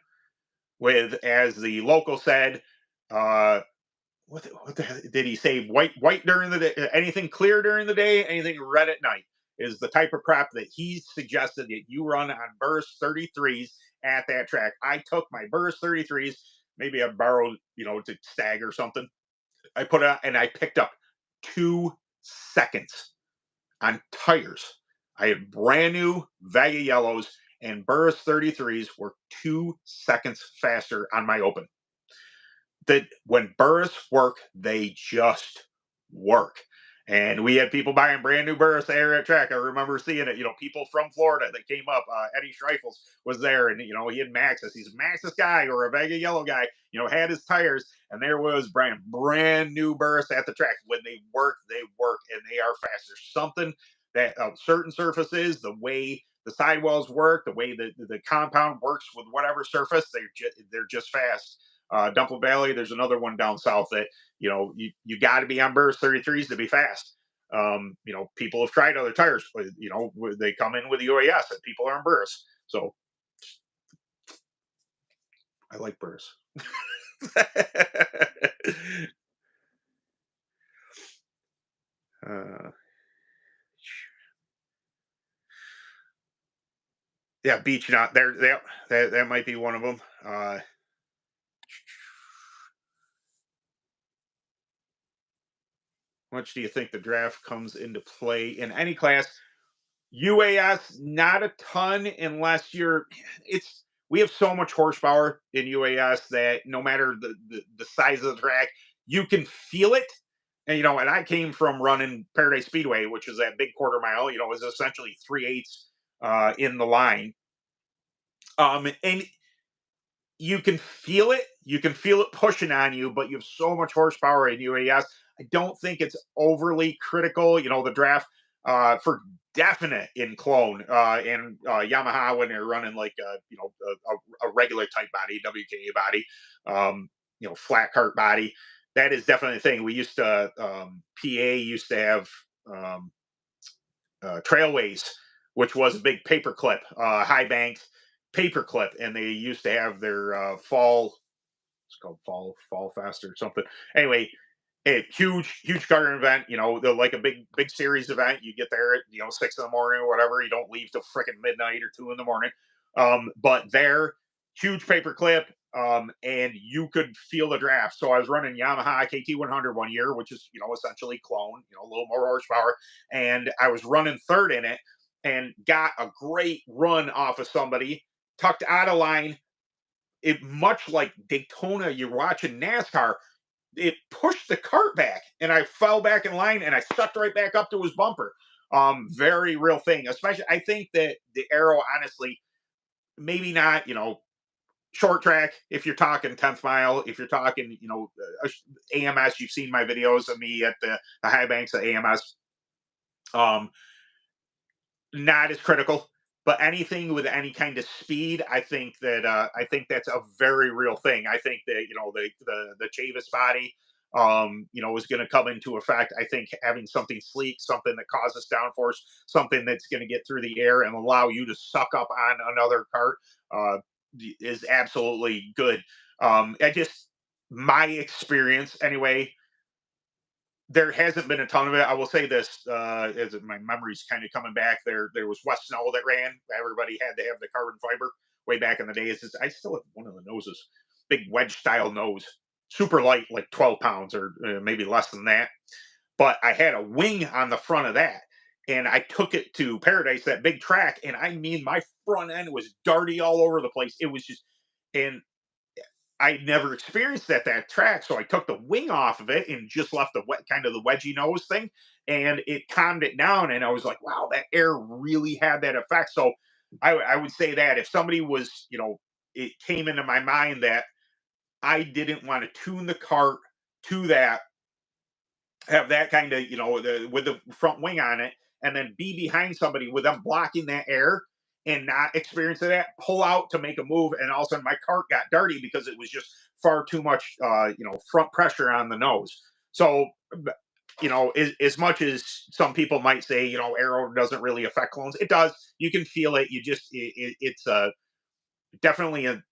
with, as the local said, what the did he say? White during the day, anything clear during the day, anything red at night is the type of prep that he suggested that you run on burst 33s at that track. I took my burst 33s, maybe I borrowed, to stag or something. I put it on and I picked up 2 seconds on tires. I had brand new Vaga Yellows, and Burris 33s were 2 seconds faster on my open. That when Burris work, they just work. And we had people buying brand new Burris there at track. I remember seeing it. People from Florida that came up. Eddie Schreifels was there, and he had Maxis. He's a Maxis guy or a Vega Yellow guy. Had his tires, and there was brand new Burris at the track. When they work, and they are fast. There's something that certain surfaces, the way the sidewalls work, the way the compound works with whatever surface, they're just fast. Dumple Valley, there's another one down south that you got to be on burst 33s to be fast. People have tried other tires, but they come in with the UAS and people are on burst. So I like burst. uh, yeah, beach not there. That might be one of them. How much do you think the draft comes into play in any class? UAS, not a ton unless you're it's we have so much horsepower in UAS that no matter the size of the track, you can feel it. And I came from running Paradise Speedway, which is that big quarter mile, it was essentially 3/8 in the line. And you can feel it. You can feel it pushing on you, but you have so much horsepower in UAS. I don't think it's overly critical. The draft for definite in clone and Yamaha when they're running like a regular type body, WKA body, flat cart body. That is definitely a thing. We used to PA used to have Trailways, which was a big paperclip, high banks paperclip, and they used to have their fall. It's called Fall Fest or something. Anyway, a huge garden event. They're like a big series event. You get there at 6 in the morning or whatever. You don't leave till freaking midnight or 2 in the morning. But there, huge paper clip, and you could feel the draft. So I was running Yamaha KT100 one year, which is, essentially clone, a little more horsepower, and I was running third in it and got a great run off of somebody, tucked out of line. It much like Daytona, you're watching NASCAR. It pushed the cart back, and I fell back in line, and I sucked right back up to his bumper. Very real thing. Especially, I think that the aero, honestly, maybe not, short track. If you're talking 10th mile, if you're talking, AMS, you've seen my videos of me at the high banks of AMS. Um, Not as critical, but anything with any kind of speed, I think that's a very real thing. I think that, the Chavis body, is going to come into effect. I think having something sleek, something that causes downforce, something that's going to get through the air and allow you to suck up on another cart, uh, is absolutely good. I just My experience anyway, there hasn't been a ton of it. I will say this, as my memory's kind of coming back. There was West Snow that ran. Everybody had to have the carbon fiber way back in the days. I still have one of the noses, big wedge style nose, super light, like 12 pounds or maybe less than that. But I had a wing on the front of that, and I took it to Paradise, that big track, and I mean my front end was darty all over the place. It was just, and I never experienced that track, so I took the wing off of it and just left the kind of the wedgy nose thing, and it calmed it down. And I was like, wow, that air really had that effect. So I would say that if somebody was, it came into my mind that I didn't want to tune the cart to that, have that kind of, with the front wing on it, and then be behind somebody with them blocking that air and not experiencing that, pull out to make a move, and all of a sudden my cart got dirty because it was just far too much, front pressure on the nose. So, as much as some people might say, aero doesn't really affect clones, it does. You can feel it. You just, it's definitely a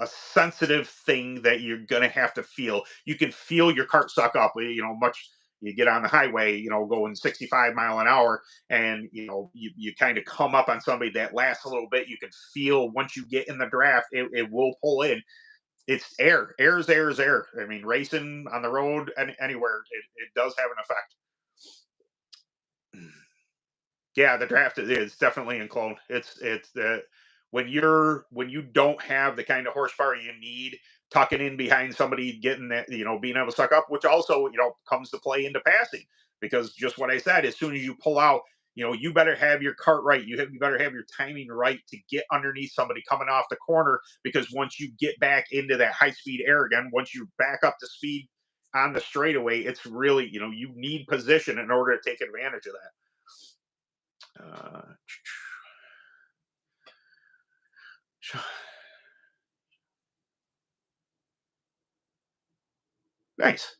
sensitive thing that you're going to have to feel. You can feel your cart suck up, much you get on the highway, going 65 mile an hour, and, you kind of come up on somebody that lasts a little bit. You can feel once you get in the draft, it will pull in. It's air. Air is air is air. I mean, racing on the road and anywhere, it does have an effect. Yeah, the draft is definitely in clone. It's the when you don't have the kind of horsepower you need, tucking in behind somebody, getting that, being able to suck up, which also, comes to play into passing, because just what I said, as soon as you pull out, you better have your cart right. You better have your timing right to get underneath somebody coming off the corner, because once you get back into that high speed air again, once you back up to speed on the straightaway, it's really, you need position in order to take advantage of that. Uh, Nice.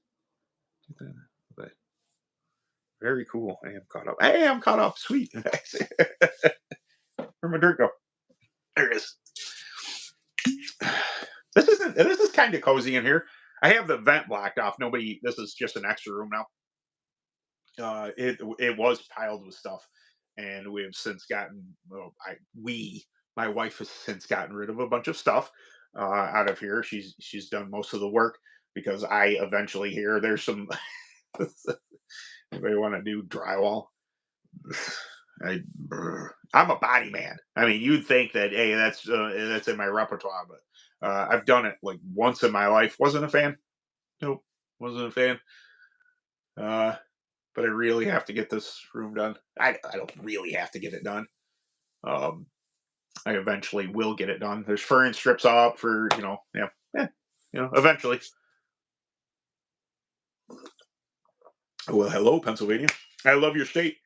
Very cool. I am caught up. Hey, I'm caught up. Sweet. Where'd my dirt go? There it is. This is kind of cozy in here. I have the vent blocked off. Nobody. This is just an extra room now. It was piled with stuff, and we have since gotten. Well, my wife has since gotten rid of a bunch of stuff out of here. She's done most of the work, because I eventually hear there's some. Anybody want to do drywall? I, I'm a body man. I mean, you'd think that, hey, that's in my repertoire, but I've done it like once in my life. Wasn't a fan. Nope, wasn't a fan. Uh, but I really have to get this room done. I don't really have to get it done. Um, I eventually will get it done. There's furring strips up for, yeah, yeah, eventually. Well, hello, Pennsylvania. I love your state.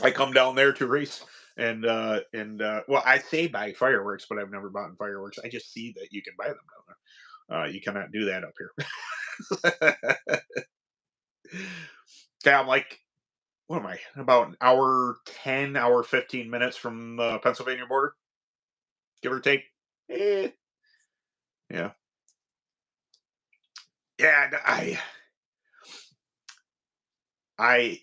I come down there to race, and well, I say buy fireworks, but I've never bought fireworks. I just see that you can buy them down there. You cannot do that up here. Okay, I'm like, what am I? About an hour 10, hour 15 minutes from the Pennsylvania border, give or take. Eh, yeah, yeah. I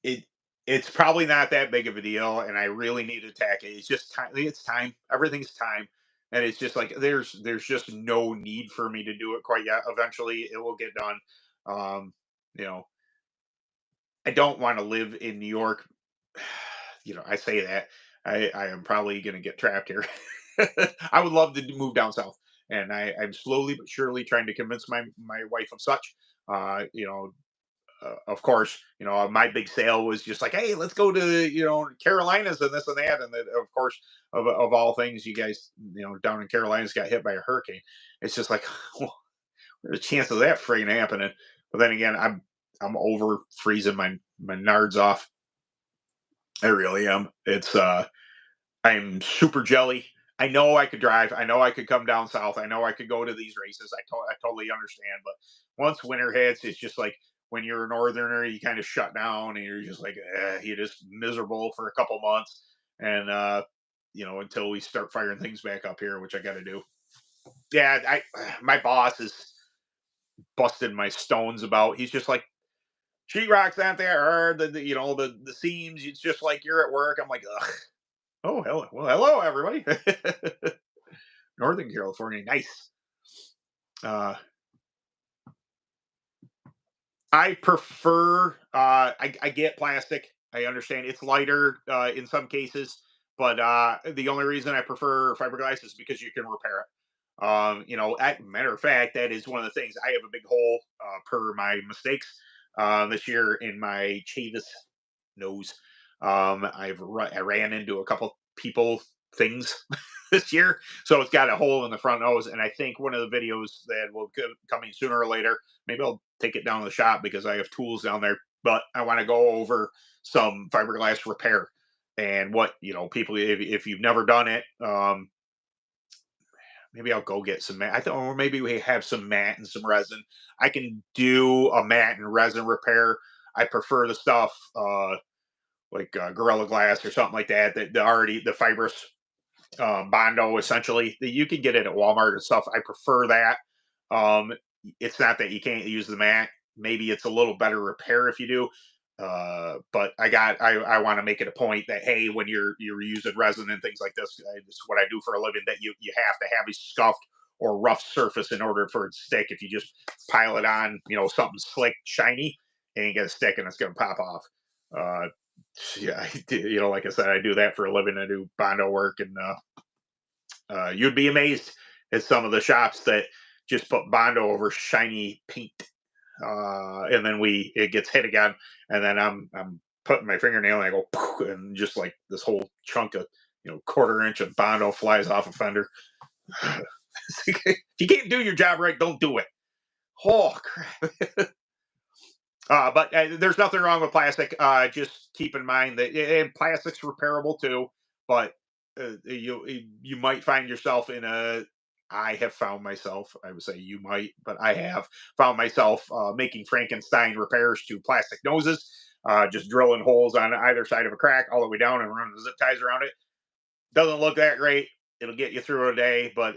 it. it's probably not that big of a deal, and I really need to tack it. It's just time. It's time. Everything's time, and it's just like there's just no need for me to do it quite yet. Eventually, it will get done. Um, you know, I don't want to live in New York. I say that I am probably going to get trapped here. I would love to move down south, and I'm slowly but surely trying to convince my wife of such. Of course, my big sale was just like, hey, let's go to Carolinas and this and that, and then of course, of all things, you guys, down in Carolinas got hit by a hurricane. It's just like, well, what are the chances of that friggin' happening? But then again, I'm over freezing my nards off. I really am. I'm super jelly. I know I could drive. I know I could come down south. I know I could go to these races. I totally understand. But once winter hits, it's just like when you're a northerner, you kind of shut down and you're just like, you're just miserable for a couple months. And, until we start firing things back up here, which I got to do. Yeah, my boss is busted my stones about. He's just like, sheetrock's not that hard. The seams, it's just like you're at work. I'm like, ugh. Oh, hello. Well, hello, everybody. Northern California, nice. Uh, I prefer. I get plastic. I understand it's lighter in some cases, but the only reason I prefer fiberglass is because you can repair it. Matter of fact, that is one of the things. I have a big hole per my mistakes this year in my Chavis nose. I ran into a couple people things this year, so it's got a hole in the front nose. And I think one of the videos that will coming sooner or later, maybe I'll take it down to the shop because I have tools down there. But I want to go over some fiberglass repair and what people. If you've never done it, maybe I'll go get some mat. Or maybe we have some mat and some resin. I can do a mat and resin repair. I prefer the stuff like Gorilla Glass or something like that. The fibrous Bondo essentially. You can get it at Walmart and stuff. I prefer that. Um, it's not that you can't use the mat. Maybe it's a little better repair if you do. But I want to make it a point that hey, when you're using resin and things like this is what I do for a living. That you have to have a scuffed or rough surface in order for it to stick. If you just pile it on, something slick, shiny, it ain't gonna stick and it's gonna pop off. Uh, yeah, like I said, I do that for a living. I do Bondo work, and you'd be amazed at some of the shops that just put Bondo over shiny paint, and then it gets hit again, and then I'm putting my fingernail and I go, "Poof," and just like this whole chunk of quarter inch of Bondo flies off a fender. If you can't do your job right, don't do it. Oh crap! But there's nothing wrong with plastic. Just keep in mind that and plastic's repairable too. But you might find yourself in a. I have found myself. I would say you might, but I have found myself making Frankenstein repairs to plastic noses. Just drilling holes on either side of a crack all the way down and running the zip ties around it. Doesn't look that great. It'll get you through a day, but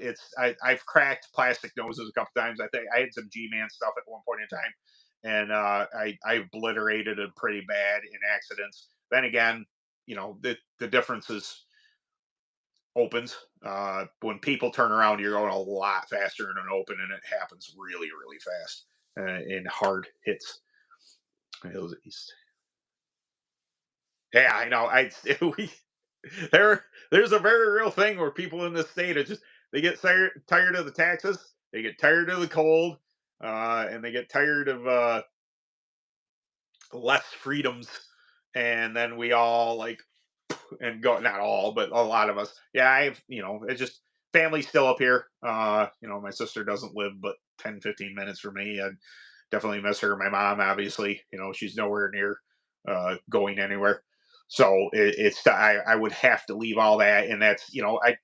I've cracked plastic noses a couple times. I think I had some G-Man stuff at one point in time, and I obliterated it pretty bad in accidents. Then again, the difference is opens. When people turn around, you're going a lot faster in an open, and it happens really, really fast in hard hits. Yeah, I know. We, there's a very real thing where people in this state are just they get tired of the taxes, they get tired of the cold, and they get tired of less freedoms, and then we all like and go not all, but a lot of us. Yeah, it's just family's still up here. My sister doesn't live but 10-15 minutes from me. I definitely miss her. My mom, obviously, she's nowhere near going anywhere. So I would have to leave all that, and that's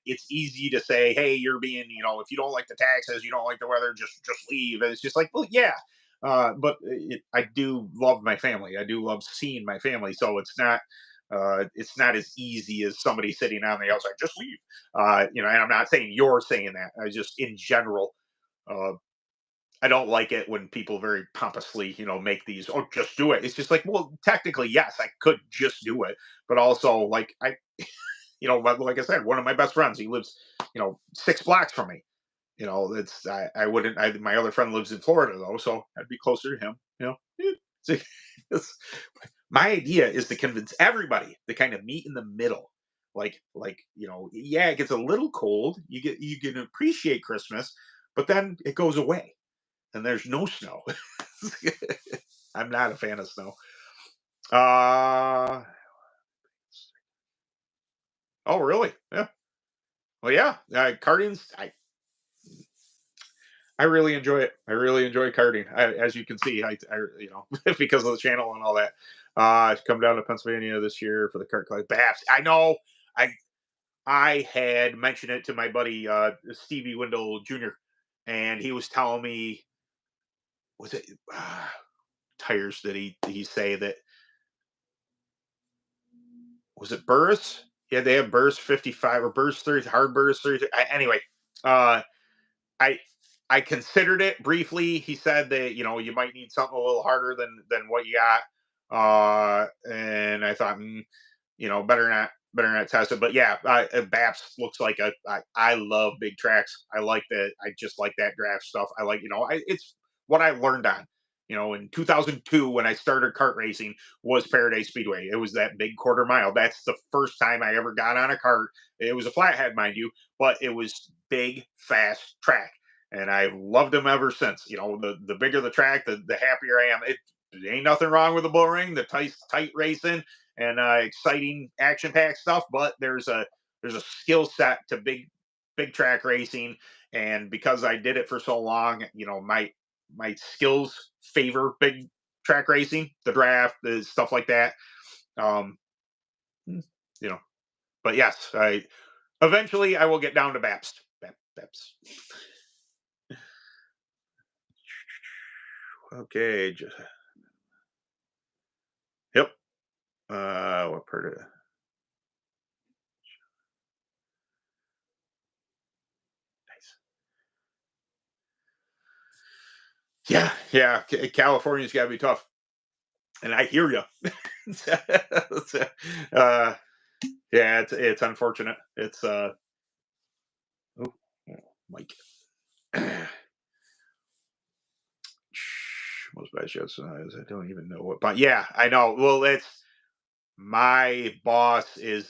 it's easy to say, hey, you're being if you don't like the taxes, you don't like the weather, just leave. And it's just like, well, yeah, but I do love my family. I do love seeing my family. So it's not as easy as somebody sitting on the outside. Just leave, and I'm not saying you're saying that. I just in general, uh, I don't like it when people very pompously, make these. Oh, just do it. It's just like, well, technically, yes, I could just do it, but also, like, like I said, one of my best friends, he lives, 6 blocks from me. It's I wouldn't. My other friend lives in Florida though, so I'd be closer to him. So it's- my idea is to convince everybody to kind of meet in the middle. Yeah, it gets a little cold. You can appreciate Christmas, but then it goes away and there's no snow. I'm not a fan of snow. Uh oh, really? Yeah. Well, yeah. Karting's. I really enjoy it. I really enjoy karting. As you can see, because of the channel and all that. I've come down to Pennsylvania this year for the kart class. Babs, I know. I I had mentioned it to my buddy Stevie Windle Jr. and he was telling me, was it tires? Did he say that, was it Burris? Yeah, they have Burris 55 or Burris 30, hard Burris 30. Anyway, uh, I I considered it briefly. He said that you might need something a little harder than what you got. And I thought, better not test it. But yeah, Baps looks like I love big tracks. I like that. I just like that draft stuff. I like it's what I learned on. In 2002 when I started kart racing was Paradise Speedway. It was that big quarter mile. That's the first time I ever got on a kart. It was a flathead, mind you, but it was big, fast track and I've loved them ever since. The bigger the track, the happier I am. It ain't nothing wrong with the bull ring, the tight racing and exciting action packed stuff, but there's a skill set to big track racing, and because I did it for so long, my skills favor big track racing, the draft, the stuff like that. Um, you know, but yes, I eventually I will get down to Baps. Baps. Okay. Yep. What part of nice. Yeah, yeah. California's got to be tough, and I hear you. uh, yeah, it's unfortunate. It's oh, Mike. Most bad shows. I don't even know what, but yeah, I know. Well, it's my boss is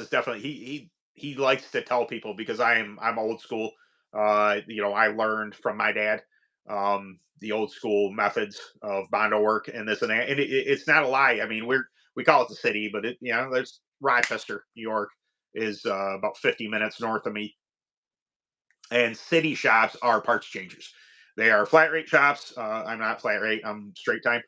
definitely he likes to tell people because I'm old school. I learned from my dad the old school methods of bondo work and this and that, and it's not a lie. I mean, we call it the city, but there's Rochester, New York, is about 50 minutes north of me, and city shops are parts changers. They are flat rate shops. I'm not flat rate. I'm straight time.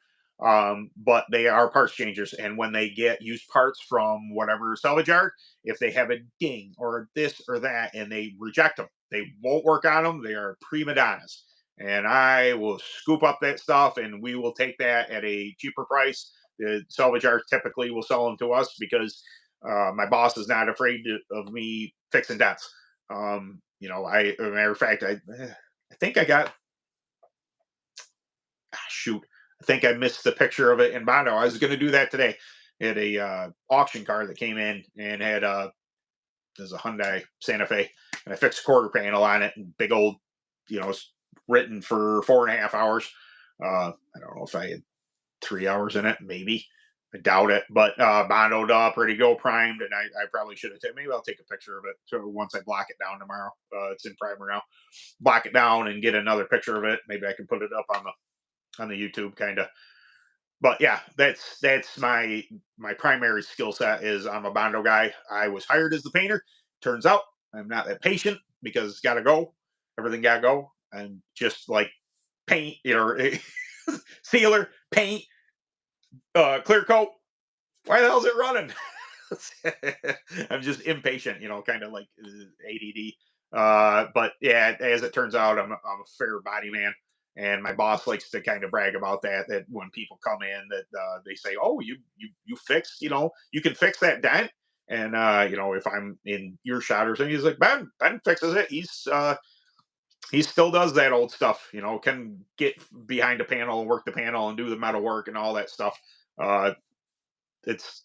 But they are parts changers, and when they get used parts from whatever salvage yard, if they have a ding or this or that, and they reject them, they won't work on them. They are prima donnas, and I will scoop up that stuff, and we will take that at a cheaper price. The salvage yards typically will sell them to us because my boss is not afraid of me fixing dents. As a matter of fact, I think I got, shoot, I think I missed the picture of it in Bondo. I was going to do that today. I had a auction car that came in and had there's a Hyundai Santa Fe, and I fixed a quarter panel on it, and big old, it's written for 4.5 hours. I don't know if I had 3 hours in it, maybe. I doubt it, but bondoed up, ready to go, primed, and I probably should have taken. Maybe I'll take a picture of it. So once I block it down tomorrow, it's in primer now. Block it down and get another picture of it. Maybe I can put it up on the YouTube, kind of. But yeah, that's my primary skill set is I'm a bondo guy. I was hired as the painter. Turns out I'm not that patient because it's got to go. Everything got to go. And just like paint, sealer, paint, clear coat. Why the hell is it running? I'm just impatient, kind of like ADD. But yeah, as it turns out, I'm a fair body man, and my boss likes to kind of brag about that. That when people come in, that they say, "Oh, you fixed, you can fix that dent." And if I'm in your shot or something, he's like, Ben fixes it. he still does that old stuff, can get behind a panel and work the panel and do the metal work and all that stuff. Uh, it's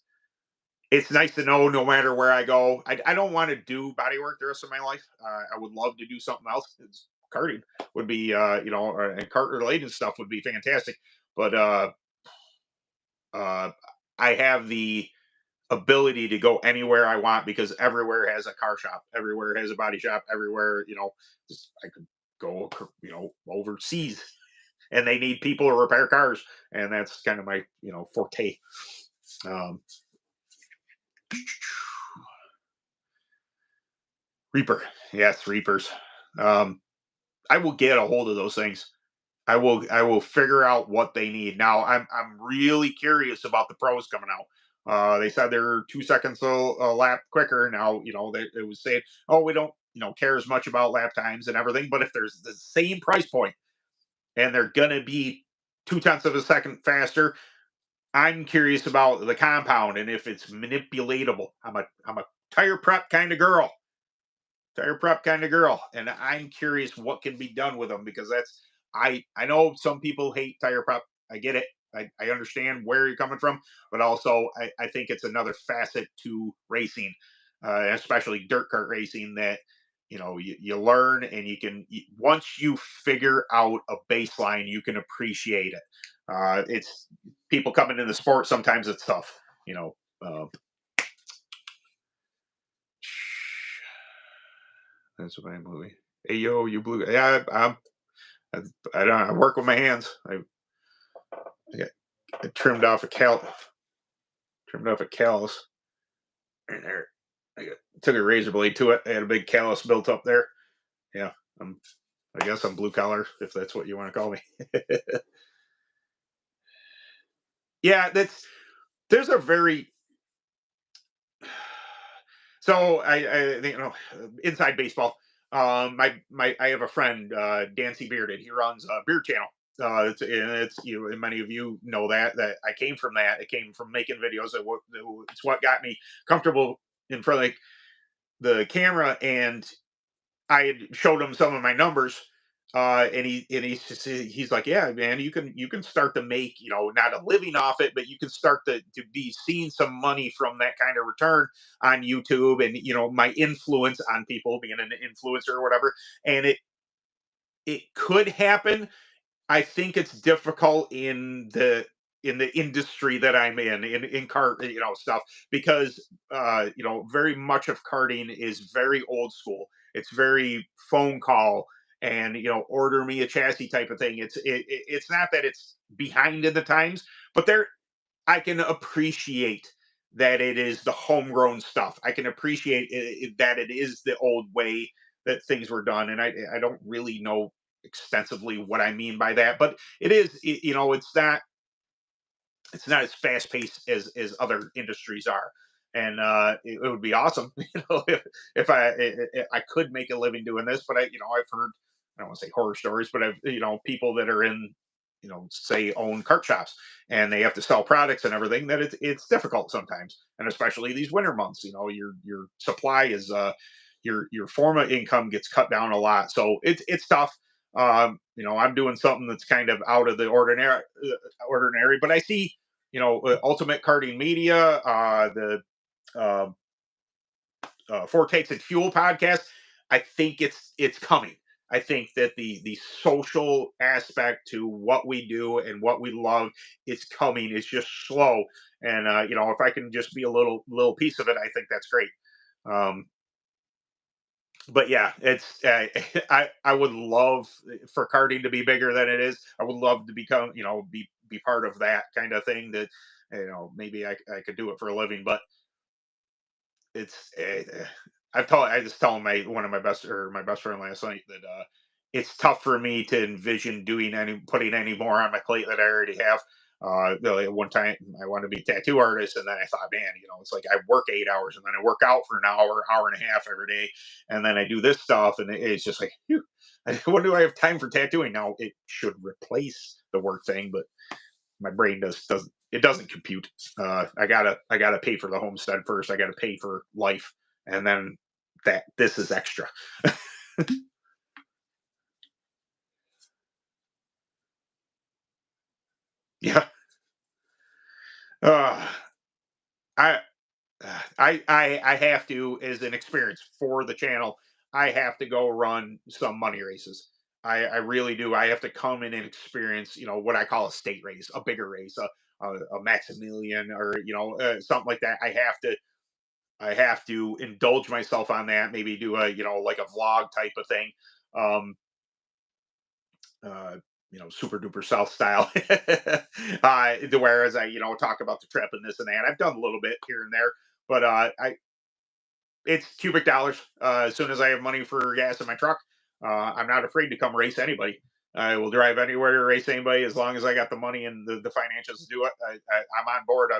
it's nice to know no matter where I go. I don't want to do body work the rest of my life. I would love to do something else. Karting would be, and kart related stuff would be fantastic. But uh, I have the ability to go anywhere I want because everywhere has a car shop, everywhere has a body shop, everywhere, I could go, overseas and they need people to repair cars. And that's kind of my, forte. Um, Reaper. Yes, Reapers. Um, I will get a hold of those things. I will figure out what they need. Now I'm really curious about the pros coming out. They said they're 2 seconds a lap quicker. Now, it was saying, oh, we don't, care as much about lap times and everything. But if there's the same price point and they're gonna be 2/10 of a second faster, I'm curious about the compound and if it's manipulatable. I'm a tire prep kind of girl. Tire prep kind of girl, and I'm curious what can be done with them because I know some people hate tire prep. I get it. I understand where you're coming from, but also I think it's another facet to racing, especially dirt kart racing that you learn and once you figure out a baseline, you can appreciate it. It's people coming into the sport. Sometimes it's tough, you know. Uh, that's my movie. Hey yo, you blew. Yeah, I, I don't. I work with my hands. I trimmed off a callus, and there. Took a razor blade to it. I had a big callus built up there. Yeah, I'm. I guess I'm blue collar, if that's what you want to call me. Yeah, there's a very so inside baseball. I have a friend, Dancy Bearded. He runs a beard channel. It's and many of you know that I came from that. It came from making videos. It's what got me comfortable in front of the camera, and I had showed him some of my numbers, he's like, yeah, man, you can start to make not a living off it, but you can start to be seeing some money from that kind of return on YouTube, and my influence on people being an influencer or whatever, and it could happen. I think it's difficult in the industry that I'm in kart, stuff because very much of karting is very old school. It's very phone call and order me a chassis type of thing. It's not that it's behind in the times, but I can appreciate that it is the homegrown stuff. I can appreciate that it is the old way that things were done, and I don't really know extensively what I mean by that, but it is it's not as fast paced as other industries are, and it would be awesome, if I could make a living doing this, but I've heard I don't want to say horror stories, but I've people that are in say own cart shops and they have to sell products and everything that it's difficult sometimes, and especially these winter months, your supply is your form of income gets cut down a lot, so it's tough. I'm doing something that's kind of out of the ordinary, but I see Ultimate Karting Media, the uh, Four Takes and Fuel podcast. I think it's coming. I think that the social aspect to what we do and what we love is coming. It's just slow, and if I can just be a little piece of it, I think that's great. Um, but yeah, it's I would love for karting to be bigger than it is. I would love to become be part of that kind of thing. That maybe I could do it for a living, but it's I just telling my best friend last night that it's tough for me to envision putting any more on my plate that I already have. Really, at one time I wanted to be a tattoo artist, and then I thought, man, it's like I work 8 hours, and then I work out for an hour and a half every day, and then I do this stuff, and it's just like, phew, when do I have time for tattooing? Now it should replace the work thing, but my brain doesn't compute. I gotta pay for the homestead first. I gotta pay for life, and then this is extra. Yeah. Uh, I I have to, as an experience for the channel, I have to go run some money races. I really do. I have to come in and experience, what I call a state race, a bigger race, a Maximilian, or something like that. I have to indulge myself on that. Maybe do a like a vlog type of thing. Um, uh, super duper South style. Whereas I talk about the trip and this and that. I've done a little bit here and there, but it's cubic dollars. As soon as I have money for gas in my truck, I'm not afraid to come race anybody. I will drive anywhere to race anybody as long as I got the money and the financials to do it. I'm on board.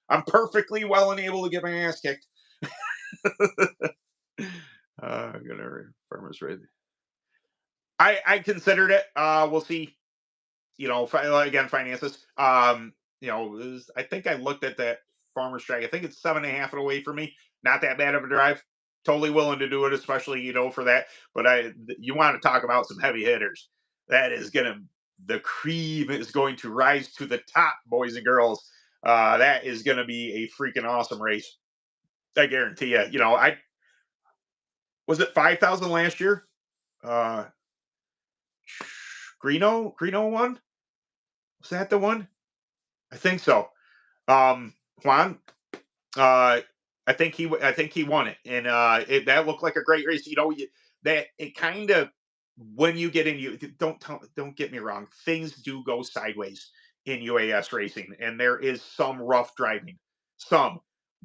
I'm perfectly well and able to get my ass kicked. I'm gonna farmers rate. I considered it. We'll see. Again, finances. I think I looked at that farmer's track. I think it's 7.5 away from me. Not that bad of a drive. Totally willing to do it, especially for that. But you want to talk about some heavy hitters? That is gonna the cream is going to rise to the top, boys and girls. That is gonna be a freaking awesome race. I guarantee you. I was it 5,000 last year. Uh, Greeno won. Was that the one? I think so. Juan, uh, I think he won it, and that looked like a great race. That it kind of when you get in, you don't get me wrong, things do go sideways in UAS racing, and there is some rough driving, some,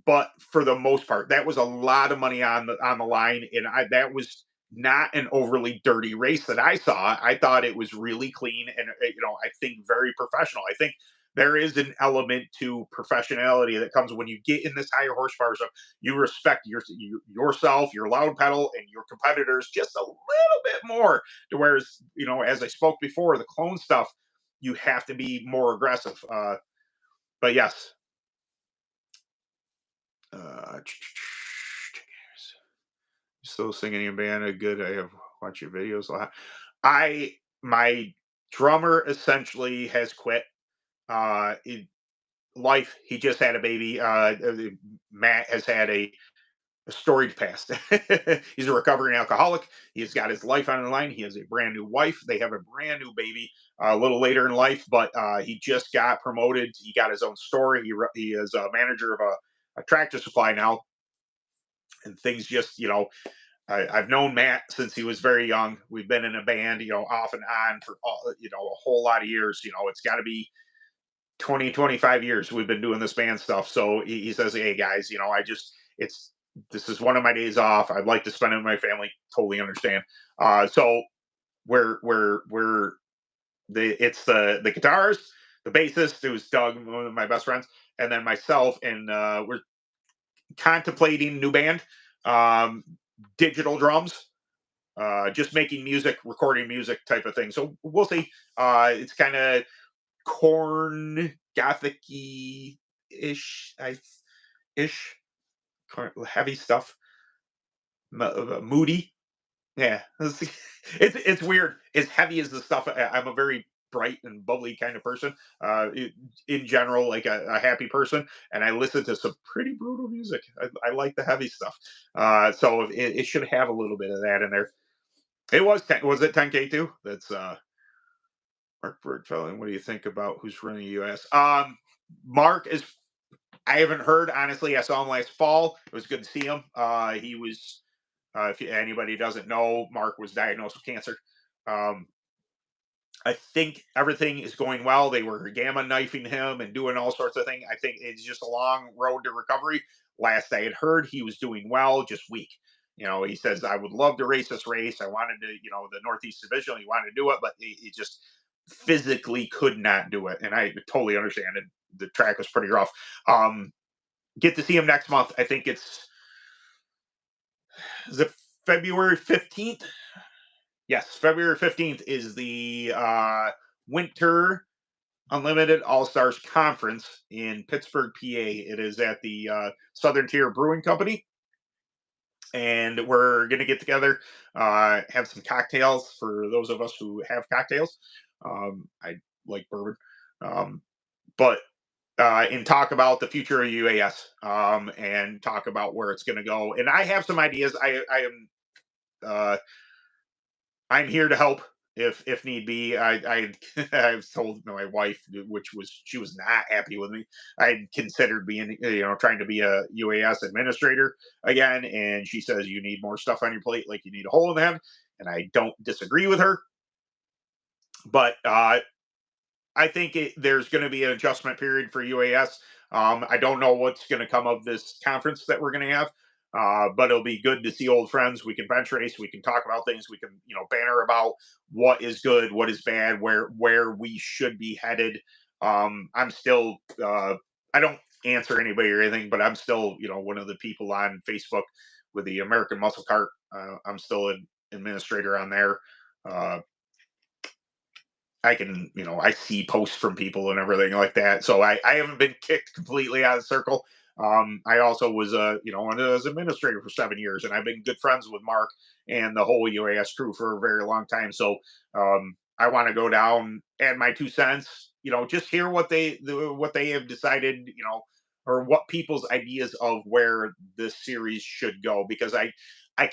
but for the most part, that was a lot of money on the line, and that was not an overly dirty race that I saw. I thought it was really clean and I think very professional. I think there is an element to professionality that comes when you get in this higher horsepower stuff. You respect yourself, your loud pedal, and your competitors just a little bit more. To whereas, as I spoke before, the clone stuff, you have to be more aggressive. But yes, uh, still singing in band. Good. I have watched your videos a lot. My drummer essentially has quit. Life. He just had a baby. Matt has had a storied past. He's a recovering alcoholic. He's got his life on the line. He has a brand new wife. They have a brand new baby a little later in life, but he just got promoted. He got his own store. He is a manager of a tractor supply now, and things just I've known Matt since he was very young. We've been in a band, off and on for a whole lot of years. It's got to be 20, 25 years we've been doing this band stuff. So he says, "Hey guys, it's this is one of my days off. I'd like to spend it with my family. Totally understand." So we're it's the guitarist, the bassist, who's Doug, one of my best friends, and then myself, and we're contemplating new band, um, digital drums, just making music, recording music type of thing. So we'll see. It's kind of corn gothicy ish, ish, heavy stuff, moody. Yeah, it's weird. As heavy as the stuff, I'm a very bright and bubbly kind of person. In general, like a happy person, and I listen to some pretty brutal music. I like the heavy stuff. So it should have a little bit of that in there. It was 10, was it 10K too? That's Mark Birdfellow. What do you think about who's running the US? Mark is. I haven't heard honestly. I saw him last fall. It was good to see him. He was. If anybody doesn't know, Mark was diagnosed with cancer. Um, I think everything is going well. They were gamma knifing him and doing all sorts of things. I think it's just a long road to recovery. Last I had heard, he was doing well, just weak. He says, "I would love to race this race. I wanted to, the Northeast Division. He wanted to do it, but he just physically could not do it." And I totally understand it. The track was pretty rough. Um, get to see him next month. I think is it February 15th? Yes, February 15th is the Winter Unlimited All Stars Conference in Pittsburgh, PA. It is at the Southern Tier Brewing Company, and we're gonna get together, have some cocktails for those of us who have cocktails. I like bourbon. but and talk about the future of UAS, and talk about where it's going to go. And I have some ideas. Uh, I'm here to help if need be. I've told my wife, which was she was not happy with me. I considered being, trying to be a UAS administrator again, and she says you need more stuff on your plate, like you need a hole in the head. And I don't disagree with her, but I think there's going to be an adjustment period for UAS. I don't know what's going to come of this conference that we're going to have, but it'll be good to see old friends. We can bench race. We can talk about things. We can, banter about what is good, what is bad, where we should be headed. I'm still, I don't answer anybody or anything, but I'm still, one of the people on Facebook with the American Muscle Cart. I'm still an administrator on there. Uh, I can, I see posts from people and everything like that. So I haven't been kicked completely out of the circle. I also was as administrator for 7 years, and I've been good friends with Mark and the whole UAS crew for a very long time. So I want to go down, add my 2 cents, just hear what they have decided, or what people's ideas of where this series should go, because I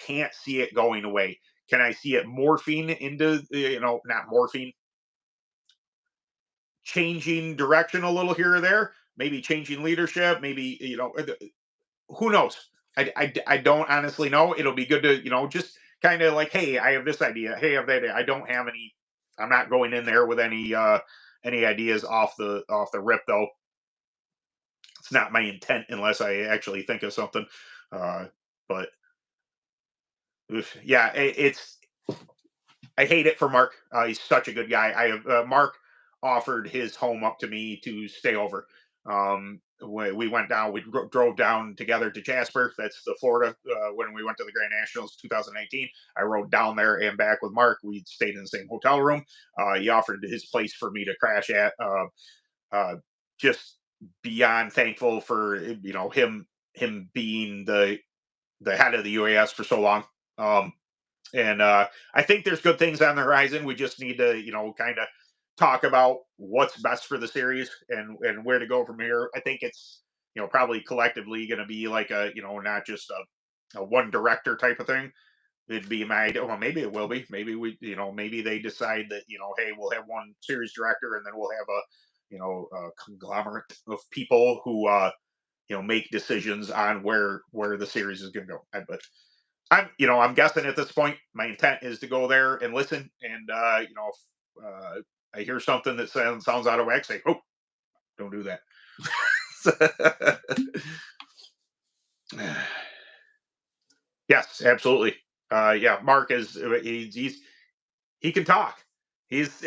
can't see it going away. Can I see it morphing into, not morphing, changing direction a little here or there, maybe changing leadership, maybe, who knows? I don't honestly know. It'll be good to, just kind of like, hey, I have this idea. Hey, I have that idea. I don't have any. I'm not going in there with any ideas off the rip, though. It's not my intent unless I actually think of something. But yeah, it's I hate it for Mark. He's such a good guy. I have Mark offered his home up to me to stay over. We went down. We drove down together to Jasper. That's the Florida. When we went to the Grand Nationals 2019, I rode down there and back with Mark. We stayed in the same hotel room. He offered his place for me to crash at. Just beyond thankful for him being the head of the UAS for so long. And I think there's good things on the horizon. We just need to, kind of talk about what's best for the series and where to go from here. I think it's, probably collectively going to be like a, not just a one director type of thing. It'd be my idea. Well, maybe it will be. Maybe maybe they decide that, hey, we'll have one series director, and then we'll have a conglomerate of people who, make decisions on where the series is going to go. But I'm guessing at this point, my intent is to go there and listen. And, if I hear something that sounds out of whack, say, oh, don't do that. Yes, absolutely. Yeah, Mark he can talk. He's,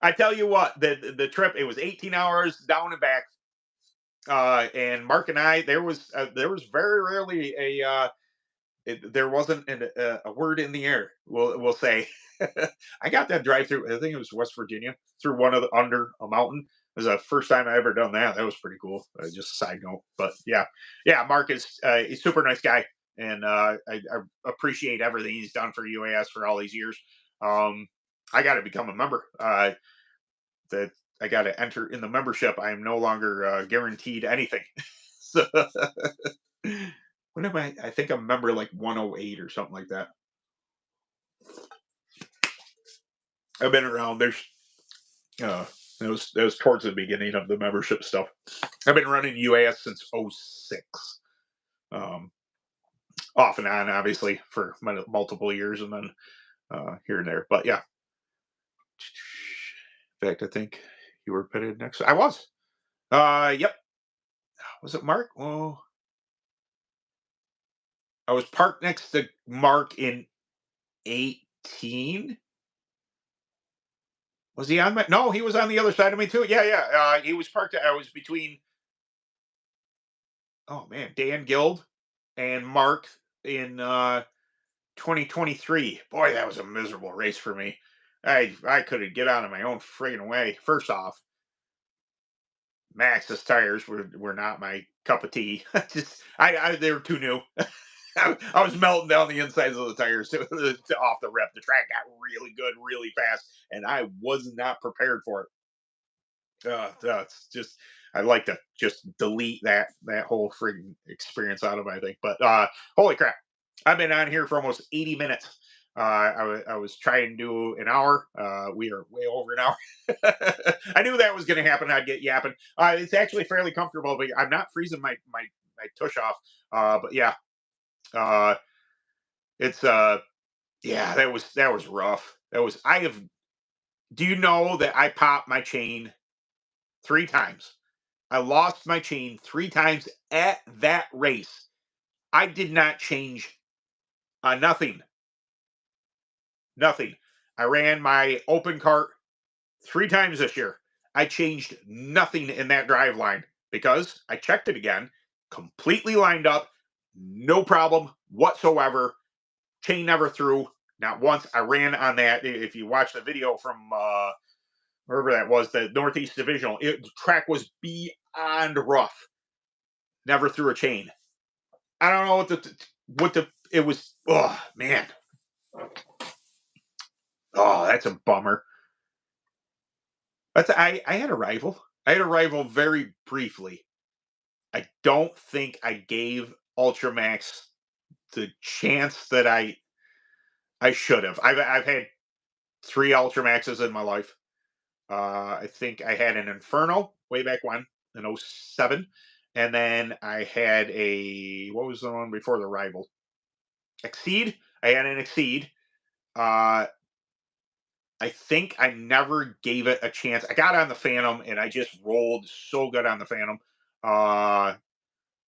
I tell you what, the trip, it was 18 hours down and back. And Mark and I, there was very rarely there wasn't a word in the air. We'll say. I got that drive through. I think it was West Virginia, through under a mountain. It was the first time I ever done that. That was pretty cool. Just a side note, but yeah. Mark is he's a super nice guy, and I appreciate everything he's done for UAS for all these years. I got to become a member. That I got to enter in the membership. I am no longer guaranteed anything. So what am I? I think I'm member like 108 or something like that. I've been around. Uh, it was towards the beginning of the membership stuff. I've been running UAS since '06, um, off and on, obviously for multiple years, and then here and there. But yeah, in fact, I think you were pitted next. I was. Yep. Was it Mark? Oh, I was parked next to Mark in 18. Was he on my? No, he was on the other side of me too. Yeah, yeah. He was parked. I was between. Oh man, Dan Guild and Mark in 2023. Boy, that was a miserable race for me. I couldn't get out of my own friggin' way. First off, Max's tires were not my cup of tea. Just they were too new. I was melting down the insides of the tires off the rep. The track got really good, really fast, and I was not prepared for it. It's just I'd like to just delete that whole freaking experience out of my thing. But holy crap, I've been on here for almost 80 minutes. I was trying to do an hour. We are way over an hour. I knew that was going to happen. I'd get yapping. It's actually fairly comfortable, but I'm not freezing my tush off. But yeah, uh, it's yeah, that was rough. That was I have. Do you know that I popped my chain 3 times? I lost my chain 3 times at that race. I did not change nothing. Nothing. I ran my open cart 3 times this year. I changed nothing in that drive line because I checked it again, completely lined up, no problem whatsoever. Chain never threw, not once. I ran on that. If you watch the video from wherever that was, the Northeast Divisional, the track was beyond rough. Never threw a chain. I don't know what the it was. Oh man, oh that's a bummer. I had a rival. I had a rival very briefly. I don't think I gave Ultramax the chance that I should have. I've had 3 Ultramaxes in my life. I think I had an Inferno way back when in '07, and then I had a what was the one before the rival? Exceed. I had an Exceed. Uh, I think I never gave it a chance. I got on the Phantom and I just rolled so good on the Phantom uh,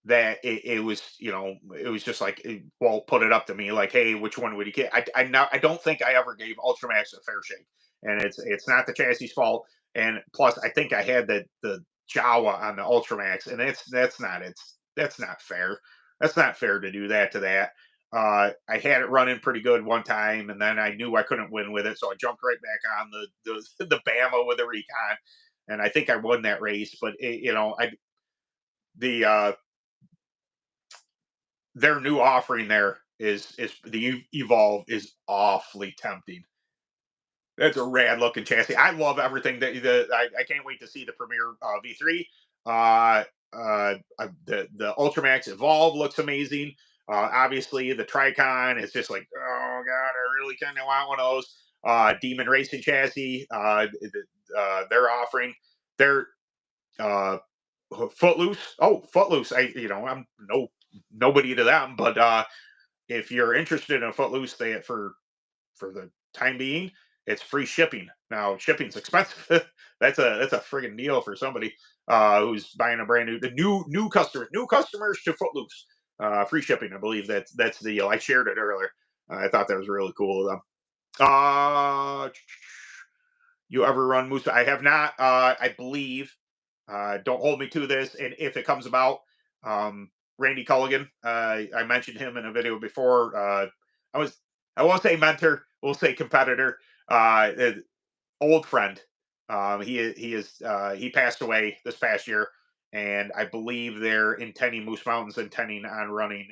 that it was, it was just like, Walt put it up to me like, hey, which one would you get? I don't think I ever gave Ultramax a fair shake, and it's not the chassis fault. And plus, I think I had the Jawa on the Ultramax, and that's not fair. That's not fair to do that to that. I had it running pretty good one time, and then I knew I couldn't win with it, so I jumped right back on the Bama with the Recon, and I think I won that race. But I the their new offering there is the Evolve is awfully tempting. That's a rad looking chassis. I love everything I can't wait to see the Premier V3. Uh, the Ultramax Evolve looks amazing. Obviously, the Tricon is just like, oh god, I really kind of want one of those. Demon Racing chassis. They're offering their uh, Footloose. Oh, Footloose. I'm nobody to them, but if you're interested in a Footloose, for the time being, it's free shipping. Now shipping's expensive. That's a friggin' deal for somebody who's buying a brand new customers to Footloose. Free shipping, I believe that's the deal. I shared it earlier. I thought that was really cool of them. You ever run moose? I have not. I believe. Don't hold me to this. And if it comes about, Randy Culligan, I mentioned him in a video before. I was, I won't say mentor, we'll say competitor, old friend. He passed away this past year, and I believe they're intending Moose Mountain's intending on running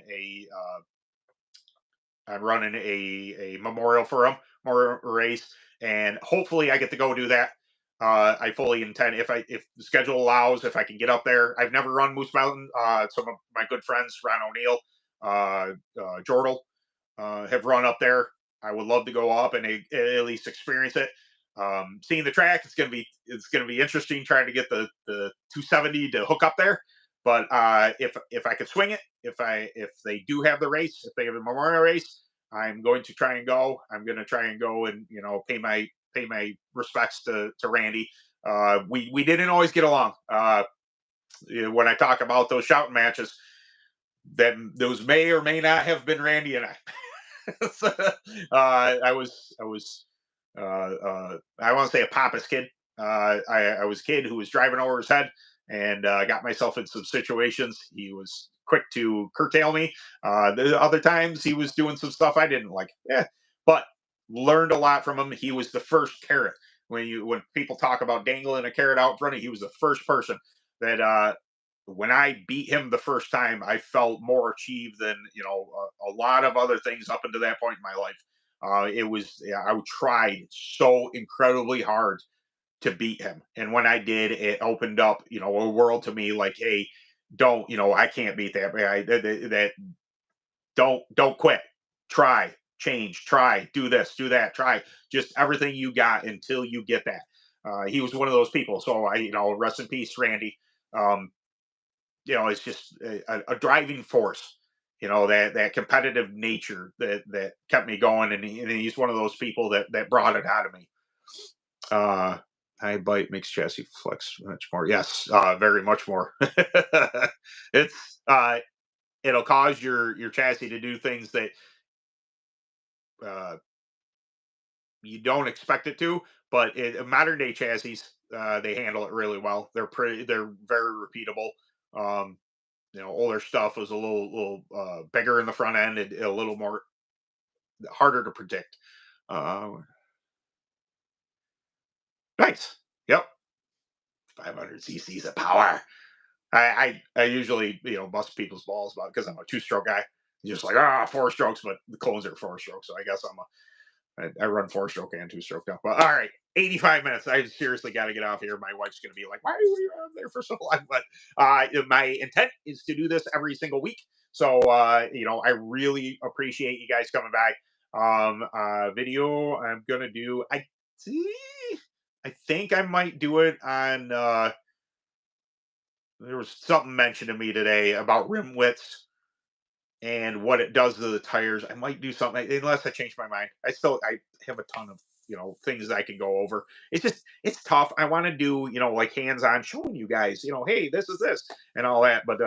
a memorial for him, more race, and hopefully I get to go do that. I fully intend if the schedule allows, if I can get up there. I've never run Moose Mountain. Some of my good friends, Ron O'Neill, Jordal, have run up there. I would love to go up and at least experience it. Seeing the track, it's gonna be interesting trying to get the 270 to hook up there. But if I could swing it, if they do have the race, if they have a memorial race, I'm going to try and go. I'm going to try and go and pay my respects to Randy. We didn't always get along. When I talk about those shouting matches, that those may or may not have been Randy and I. So, I was I want to say a papa's kid. I was a kid who was driving over his head and got myself in some situations. He was quick to curtail me. The other times he was doing some stuff I didn't like. Yeah, but learned a lot from him. He was the first carrot when people talk about dangling a carrot out in front of you. He was the first person that when I beat him the first time, I felt more achieved than a lot of other things up until that point in my life. It was, yeah, I tried so incredibly hard to beat him. And when I did, it opened up, a world to me. Like, hey, don't, I can't beat that guy. That don't quit. Try, change, try, do this, do that, try just everything you got until you get that. He was one of those people. So rest in peace, Randy. Um, it's just a driving force. That competitive nature that kept me going, and he's one of those people that brought it out of me. High bite makes chassis flex much more. Yes, very much more. It's it'll cause your chassis to do things that uh, you don't expect it to. But modern day chassis, they handle it really well. They're very repeatable. Um, older stuff was a little bigger in the front end, and a little more harder to predict. Uh, nice. Yep. 500 cc's of power. I usually bust people's balls about because I'm a two-stroke guy. Just like four strokes, but the clones are four strokes, so I guess I run four stroke and two stroke now. But all right, 85 minutes. I seriously got to get off here. My wife's going to be like, "Why are you out there for so long?" But my intent is to do this every single week. So I really appreciate you guys coming back. Video I'm gonna do. I think I might do it on. There was something mentioned to me today about rim widths and what it does to the tires. I might do something unless I change my mind. I have a ton of things that I can go over. It's tough. I want to do like hands on showing you guys hey, this is this and all that, but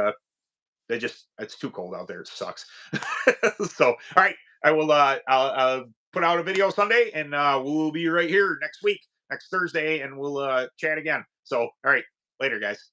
it's too cold out there. It sucks. So all right, I will I'll put out a video Sunday, and we'll be right here next week, next Thursday, and we'll chat again. So all right, later guys.